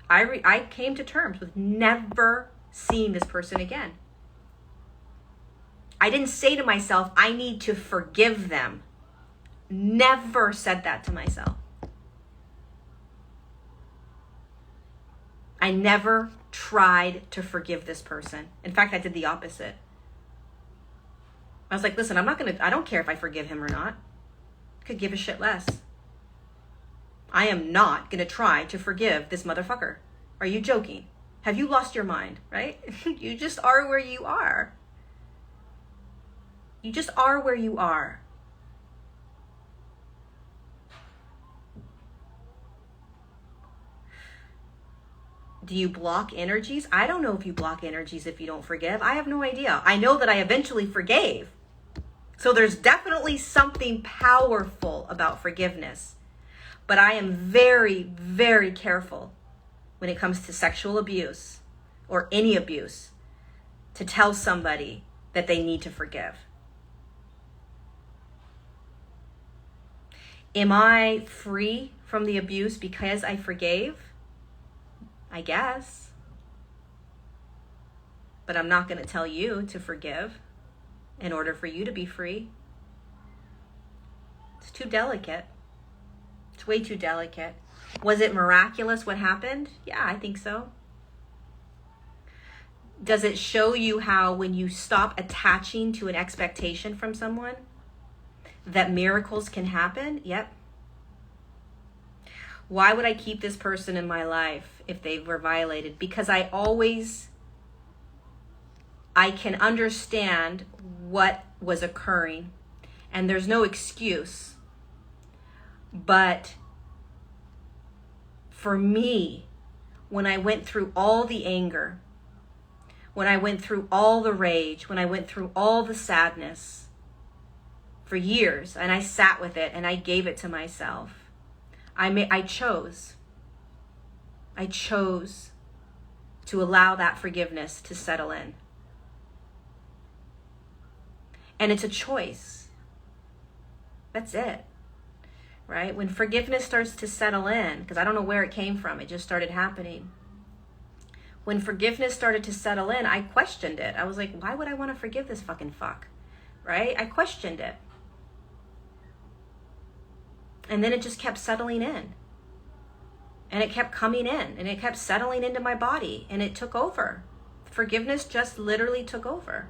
I came to terms with never seeing this person again. I didn't say to myself, I need to forgive them. Never said that to myself. I never tried to forgive this person. In fact, I did the opposite. I was like, listen, I don't care if I forgive him or not. I could give a shit less. I am not going to try to forgive this motherfucker. Are you joking? Have you lost your mind, right? You just are where you are. You just are where you are. Do you block energies? I don't know if you block energies if you don't forgive. I have no idea. I know that I eventually forgave. So there's definitely something powerful about forgiveness. But I am very, very careful when it comes to sexual abuse or any abuse to tell somebody that they need to forgive. Am I free from the abuse because I forgave? I guess. But I'm not going to tell you to forgive in order for you to be free. It's too delicate. It's way too delicate. Was it miraculous what happened? Yeah, I think so. Does it show you how when you stop attaching to an expectation from someone, that miracles can happen? Yep. Why would I keep this person in my life if they were violated? Because I can understand what was occurring, and there's no excuse. But for me, when I went through all the anger, when I went through all the rage, when I went through all the sadness for years, and I sat with it and I gave it to myself, I chose to allow that forgiveness to settle in. And it's a choice. That's it. Right? When forgiveness starts to settle in, because I don't know where it came from, it just started happening. When forgiveness started to settle in, I questioned it. I was like, why would I want to forgive this fucking fuck? Right? I questioned it. And then it just kept settling in. And it kept coming in. And it kept settling into my body. And it took over. Forgiveness just literally took over.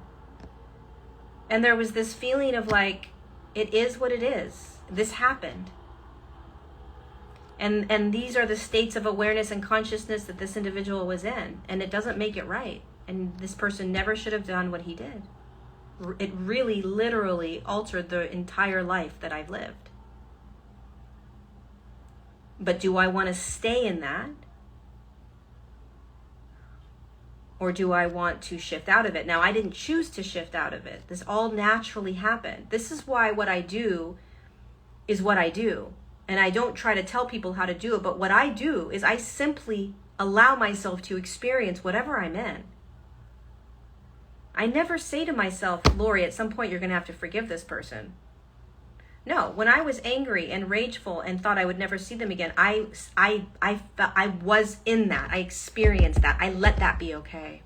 And there was this feeling of like, it is what it is. This happened. And these are the states of awareness and consciousness that this individual was in. And it doesn't make it right. And this person never should have done what he did. It really, literally altered the entire life that I've lived. But do I want to stay in that? Or do I want to shift out of it? Now, I didn't choose to shift out of it. This all naturally happened. This is why what I do is what I do. And I don't try to tell people how to do it. But what I do is I simply allow myself to experience whatever I'm in. I never say to myself, Lori, at some point you're going to have to forgive this person. No, when I was angry and rageful and thought I would never see them again, I was in that. I experienced that. I let that be okay.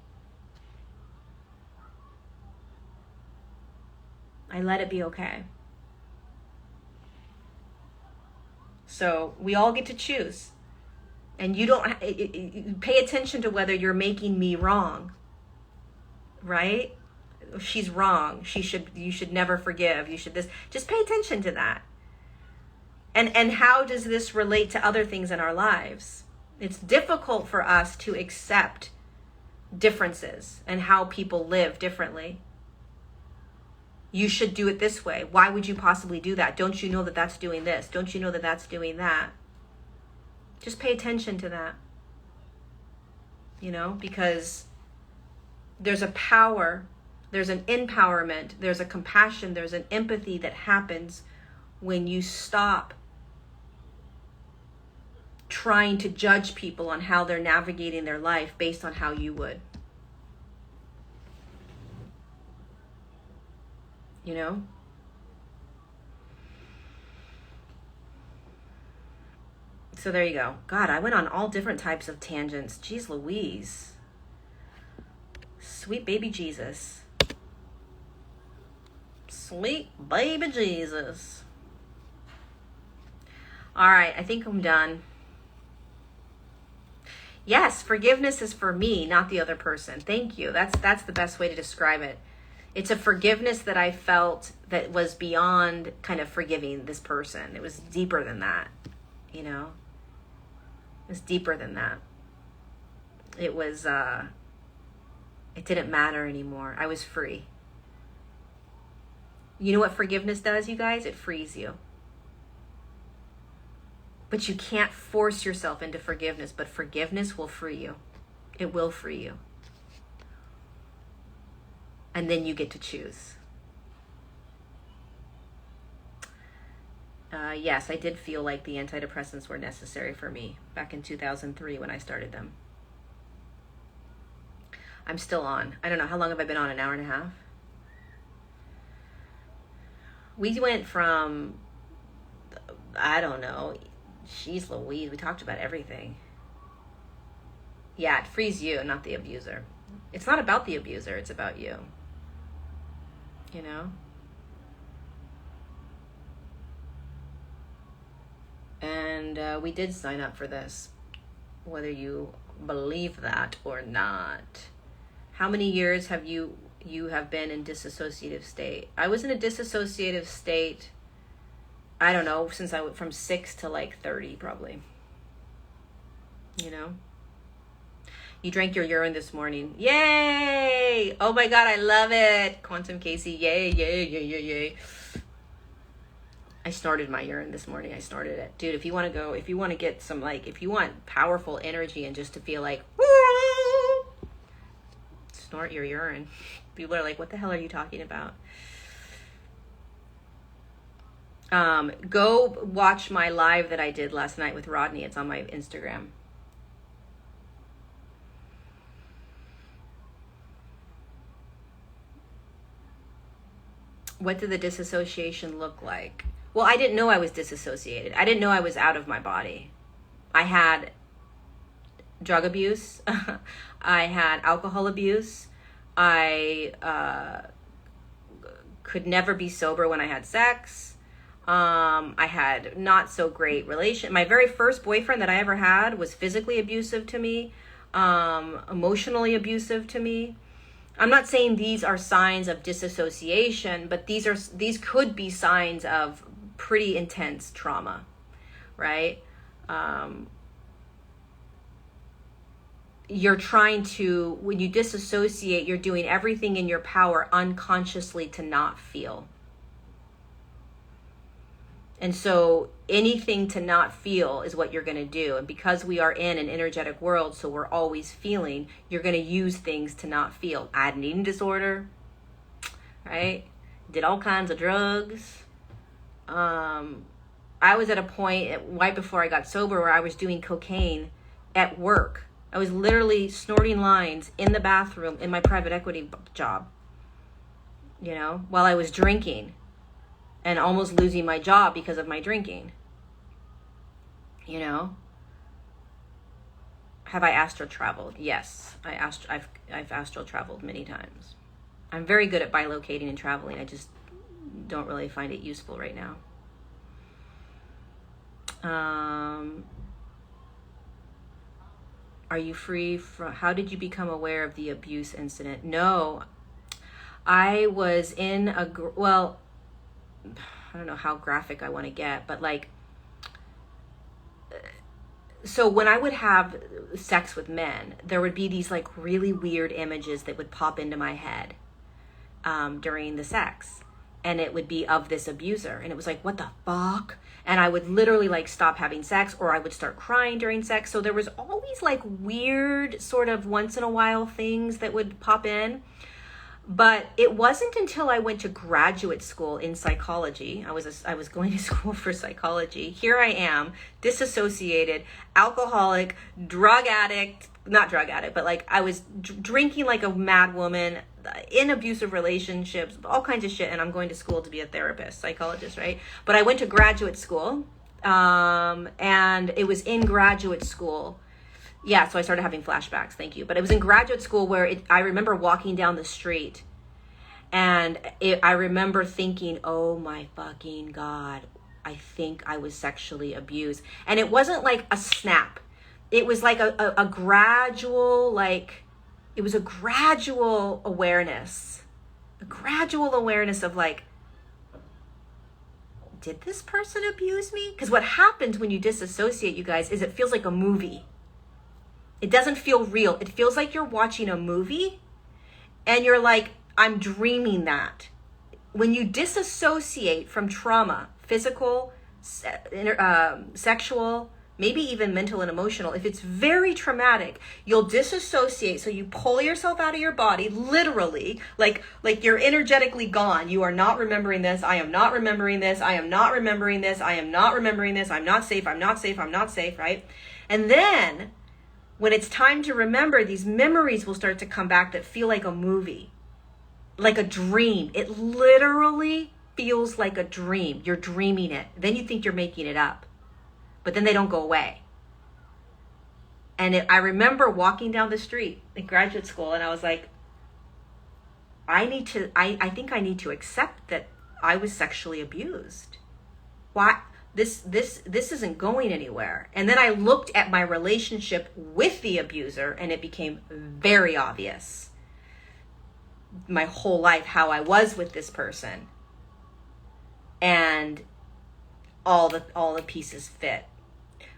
I let it be okay. So we all get to choose. And you don't pay attention to whether you're making me wrong. Right? She's wrong. You should never forgive. You should this. Just pay attention to that. And how does this relate to other things in our lives? It's difficult for us to accept differences and how people live differently. You should do it this way. Why would you possibly do that? Don't you know that that's doing this? Don't you know that that's doing that? Just pay attention to that. You know, because there's a power, there's an empowerment, there's a compassion, there's an empathy that happens when you stop trying to judge people on how they're navigating their life based on how you would. You know? So there you go. God, I went on all different types of tangents. Jeez Louise. Sweet baby Jesus. Sweet baby Jesus. All right, I think I'm done. Yes, forgiveness is for me, not the other person. Thank you. That's the best way to describe it. It's a forgiveness that I felt that was beyond kind of forgiving this person. It was deeper than that, you know? It was deeper than that. It was, it didn't matter anymore. I was free. You know what forgiveness does, you guys? It frees you. But you can't force yourself into forgiveness, but forgiveness will free you. It will free you. And then you get to choose. Yes, I did feel like the antidepressants were necessary for me back in 2003 when I started them. I'm still on. I don't know, how long have I been on? An hour and a half? We went from, I don't know, jeez Louise, we talked about everything. Yeah, it frees you, not the abuser. It's not about the abuser, it's about you. You know? And we did sign up for this, whether you believe that or not. How many years have you have been in disassociative state? I was in a disassociative state, I don't know, since I went from 6 to like 30 probably. You know? You drank your urine this morning. Yay! Oh my God, I love it. Quantum Casey, yay, yay, yay, yay, yay. I snorted my urine this morning. I snorted it. Dude, if you want to get some, like, if you want powerful energy and just to feel like, woo, snort your urine. People are like, what the hell are you talking about? Go watch my live that I did last night with Rodney. It's on my Instagram. What did the disassociation look like? Well, I didn't know I was disassociated. I didn't know I was out of my body. I had drug abuse. I had alcohol abuse. I could never be sober when I had sex. I had not so great relation. My very first boyfriend that I ever had was physically abusive to me, emotionally abusive to me. I'm not saying these are signs of disassociation, but these could be signs of pretty intense trauma, right? You're trying to, when you disassociate, you're doing everything in your power unconsciously to not feel. And so anything to not feel is what you're going to do. And because we are in an energetic world, so we're always feeling, you're going to use things to not feel. I had an eating disorder, right? Did all kinds of drugs. I was at a point right before I got sober where I was doing cocaine at work. I was literally snorting lines in the bathroom in my private equity job, you know, while I was drinking. And almost losing my job because of my drinking. You know? Have I astral traveled? Yes, I've astral traveled many times. I'm very good at bilocating and traveling. I just don't really find it useful right now. Are you free from? How did you become aware of the abuse incident? No, I was in a well. I don't know how graphic I want to get, but like, so when I would have sex with men, there would be these like really weird images that would pop into my head during the sex, and it would be of this abuser, and it was like, what the fuck? And I would literally like stop having sex, or I would start crying during sex. So there was always like weird sort of once in a while things that would pop in. But it wasn't until I went to graduate school in psychology. I was going to school for psychology. Here I am, disassociated, alcoholic, drug addict, not drug addict, but like I was drinking like a mad woman, in abusive relationships, all kinds of shit. And I'm going to school to be a therapist, psychologist, right? But I went to graduate school, and it was in graduate school. Yeah, so I started having flashbacks, thank you. But it was in graduate school where I remember walking down the street, and I remember thinking, oh my fucking God, I think I was sexually abused. And it wasn't like a snap. It was like a gradual, like, it was a gradual awareness. A gradual awareness of like, did this person abuse me? Because what happens when you disassociate, you guys, is it feels like a movie. It doesn't feel real. It feels like you're watching a movie and you're like, I'm dreaming that. When you disassociate from trauma, physical, sexual, maybe even mental and emotional, if it's very traumatic, you'll disassociate. So you pull yourself out of your body, literally, like you're energetically gone. You are not remembering this. I am not remembering this. I am not remembering this. I am not remembering this. I'm not safe. I'm not safe. I'm not safe, right? And then when it's time to remember, these memories will start to come back that feel like a movie, like a dream. It literally feels like a dream. You're dreaming it. Then you think you're making it up, but then they don't go away. And I remember walking down the street in graduate school, and I was like, I think I need to accept that I was sexually abused. Why? This isn't going anywhere. And then I looked at my relationship with the abuser, and it became very obvious my whole life how I was with this person, and all the pieces fit.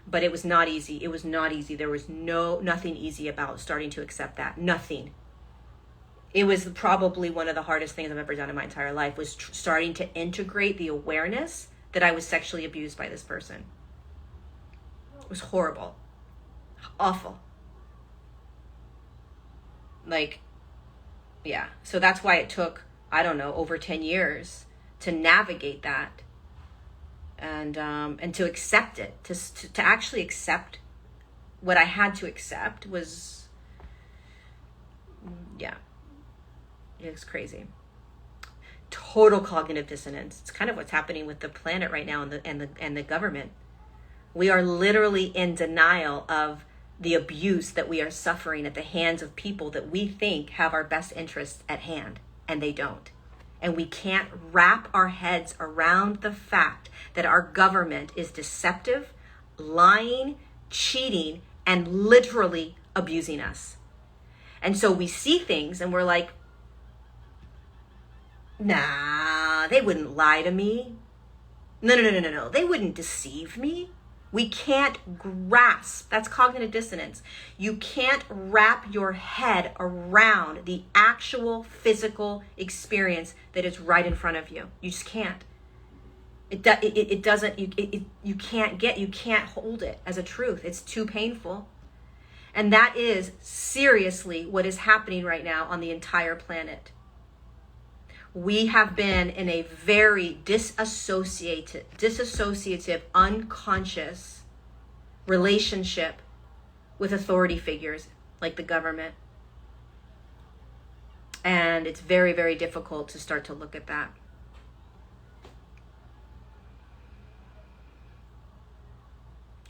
But it was not easy. It was not easy. There was nothing easy about starting to accept that. Nothing. It was probably one of the hardest things I've ever done in my entire life, was starting to integrate the awareness that I was sexually abused by this person. It was horrible. Awful. Like, yeah. So that's why it took, I don't know, over 10 years to navigate that, and to accept it, to actually accept what I had to accept was, yeah, it's crazy. Total cognitive dissonance. It's kind of what's happening with the planet right now, and the government. We are literally in denial of the abuse that we are suffering at the hands of people that we think have our best interests at hand, and they don't. And we can't wrap our heads around the fact that our government is deceptive, lying, cheating, and literally abusing us. And so we see things and we're like, nah, they wouldn't lie to me. No. They wouldn't deceive me. We can't grasp. That's cognitive dissonance. You can't wrap your head around the actual physical experience that is right in front of you. You just can't. You can't hold it as a truth. It's too painful. And that is seriously what is happening right now on the entire planet. We have been in a very disassociative, unconscious relationship with authority figures like the government. And it's very, very difficult to start to look at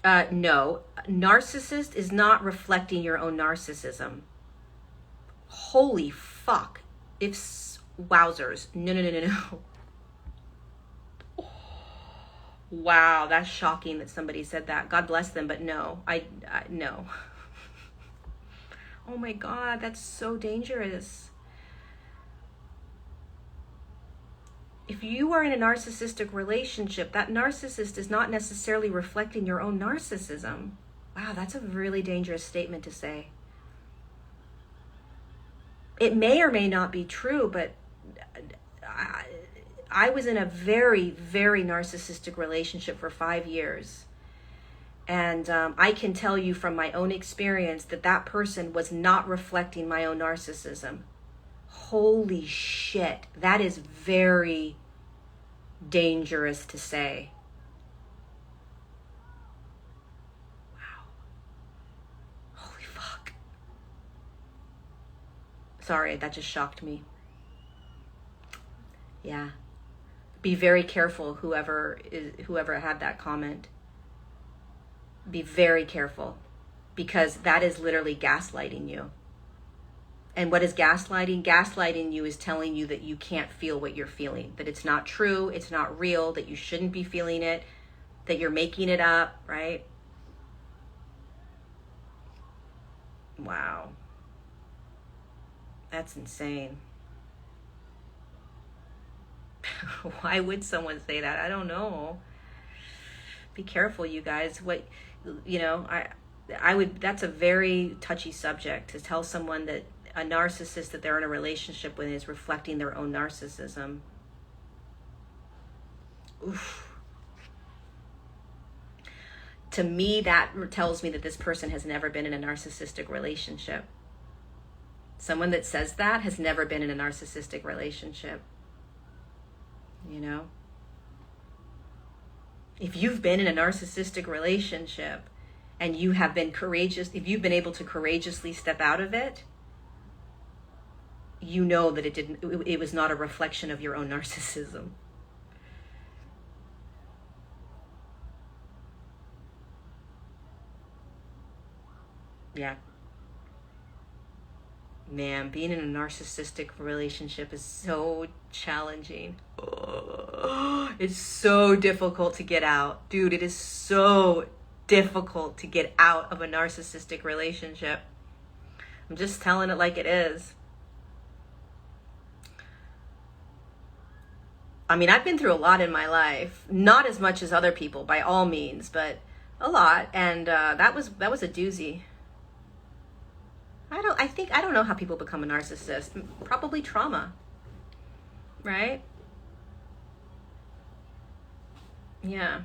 that. No, narcissist is not reflecting your own narcissism. Holy fuck. Wowzers. No. Wow, that's shocking that somebody said that. God bless them, but no. No. Oh my God, that's so dangerous. If you are in a narcissistic relationship, that narcissist is not necessarily reflecting your own narcissism. Wow, that's a really dangerous statement to say. It may or may not be true, but I was in a very, very narcissistic relationship for 5 years. And I can tell you from my own experience that person was not reflecting my own narcissism. Holy shit. That is very dangerous to say. Wow. Holy fuck. Sorry, that just shocked me. Yeah. Be very careful, whoever had that comment. Be very careful, because that is literally gaslighting you. And what is gaslighting? Gaslighting you is telling you that you can't feel what you're feeling, that it's not true, it's not real, that you shouldn't be feeling it, that you're making it up, right? Wow. That's insane. Why would someone say that? I don't know. Be careful, you guys. What, I would, that's a very touchy subject, to tell someone that a narcissist that they're in a relationship with is reflecting their own narcissism. Oof. To me, that tells me that this person has never been in a narcissistic relationship. Someone that says that has never been in a narcissistic relationship. If you've been in a narcissistic relationship and you have been courageous, if you've been able to courageously step out of it, you know that it was not a reflection of your own narcissism. Yeah. Man, being in a narcissistic relationship is so challenging. Oh, it's so difficult to get out. Dude, it is so difficult to get out of a narcissistic relationship. I'm just telling it like it is. I mean, I've been through a lot in my life. Not as much as other people, by all means, but a lot. And that was a doozy. I don't know how people become a narcissist. Probably trauma, right? Yeah.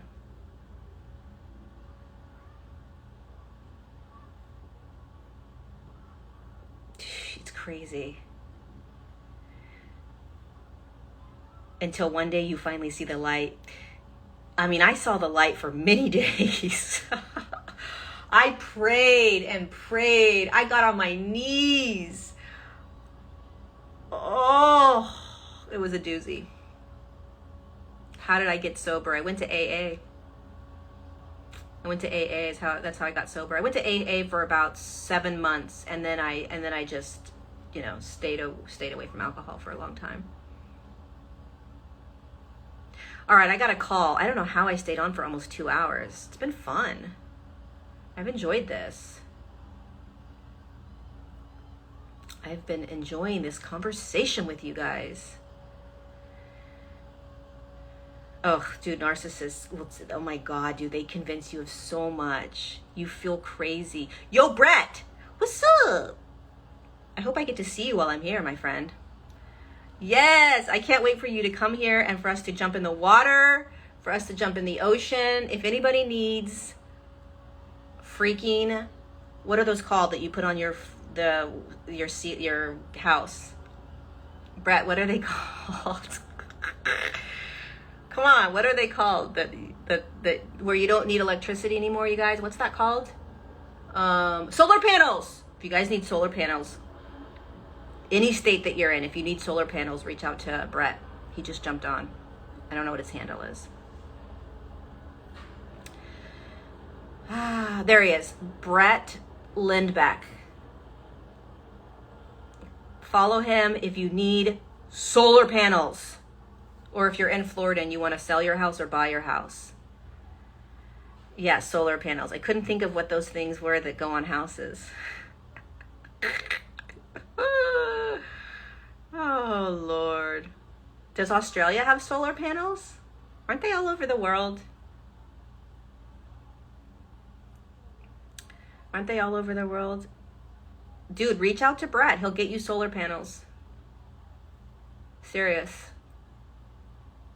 It's crazy. Until one day you finally see the light. I mean, I saw the light for many days. I prayed and prayed. I got on my knees. Oh, it was a doozy. How did I get sober? I went to AA. That's how I got sober. I went to AA for about 7 months, and then I just, stayed away from alcohol for a long time. All right, I got a call. I don't know how I stayed on for almost 2 hours. It's been fun. I've enjoyed this. I've been enjoying this conversation with you guys. Oh, dude, narcissists. Oh my God, dude, they convince you of so much. You feel crazy. Yo, Brett, what's up? I hope I get to see you while I'm here, my friend. Yes, I can't wait for you to come here and for us to jump in the water, for us to jump in the ocean. If anybody needs freaking, what are those called that you put on your house? Brett, what are they called? Come on, what are they called? That where you don't need electricity anymore, you guys? What's that called? Solar panels. If you guys need solar panels, any state that you're in, if you need solar panels, reach out to Brett. He just jumped on. I don't know what his handle is. There he is. Brett Lindbeck. Follow him if you need solar panels, or if you're in Florida and you want to sell your house or buy your house. Yeah, solar panels. I couldn't think of what those things were that go on houses. Oh, Lord. Does Australia have solar panels? Aren't they all over the world? Aren't they all over the world? Dude, reach out to Brett. He'll get you solar panels. Serious.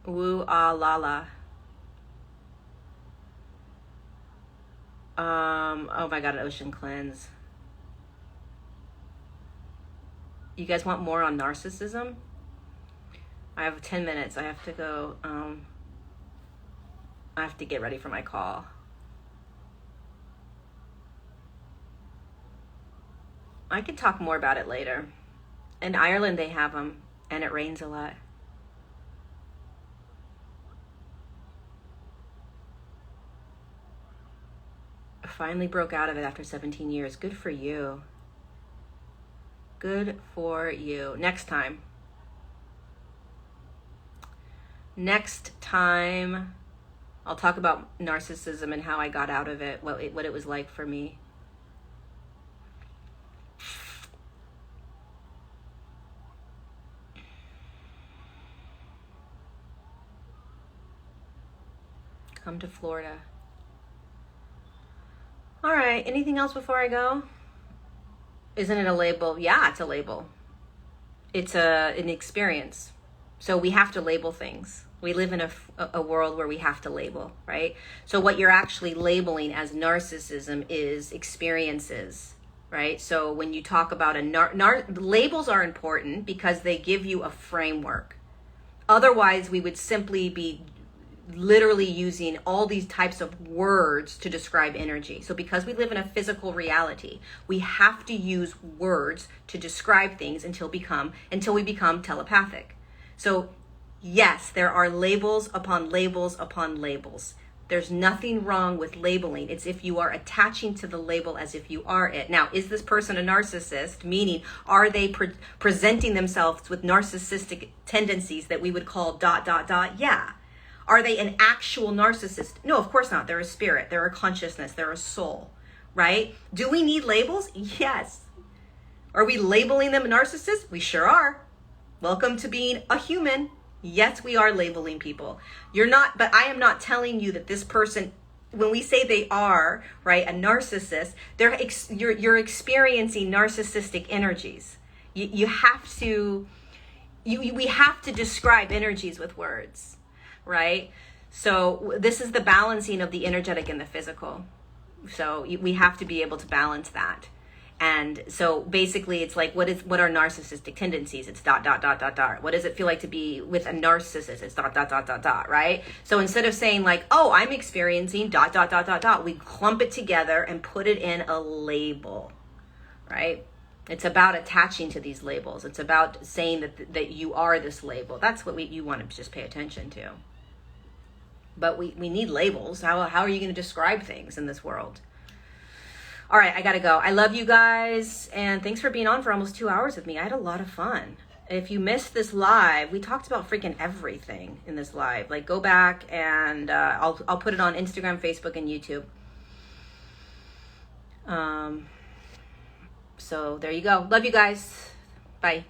Woo-ah-la-la. Oh my God, an ocean cleanse. You guys want more on narcissism? I have 10 minutes. I have to go. I have to get ready for my call. I could talk more about it later. In Ireland, they have them, and it rains a lot. I finally broke out of it after 17 years. Good for you. Good for you. Next time. Next time, I'll talk about narcissism and how I got out of it, what it was like for me. Come to Florida. All right, anything else before I go? Isn't it a label? Yeah, it's a label. It's an experience. So we have to label things. We live in a world where we have to label, right? So what you're actually labeling as narcissism is experiences, right? So when you talk about labels are important because they give you a framework. Otherwise, we would simply be literally using all these types of words to describe energy. So because we live in a physical reality, we have to use words to describe things until we become telepathic. So yes, there are labels upon labels upon labels. There's nothing wrong with labeling. It's if you are attaching to the label as if you are it. Now, is this person a narcissist? Meaning, are they presenting themselves with narcissistic tendencies that we would call ... Yeah. Are they an actual narcissist? No, of course not. They're a spirit. They're a consciousness. They're a soul, right? Do we need labels? Yes. Are we labeling them a narcissist? We sure are. Welcome to being a human. Yes, we are labeling people. You're not, but I am not telling you that this person, when we say they are, right, a narcissist, you're experiencing narcissistic energies. We have to describe energies with words. Right? So this is the balancing of the energetic and the physical. So we have to be able to balance that. And so basically it's like, what are narcissistic tendencies? It's ... What does it feel like to be with a narcissist? It's ... Right? So instead of saying like, oh, I'm experiencing ... We clump it together and put it in a label, right? It's about attaching to these labels. It's about saying that you are this label. That's what you want to just pay attention to. But we need labels. How are you going to describe things in this world? All right, I got to go. I love you guys. And thanks for being on for almost 2 hours with me. I had a lot of fun. If you missed this live, we talked about freaking everything in this live. Like, go back and I'll put it on Instagram, Facebook, and YouTube. So there you go. Love you guys. Bye.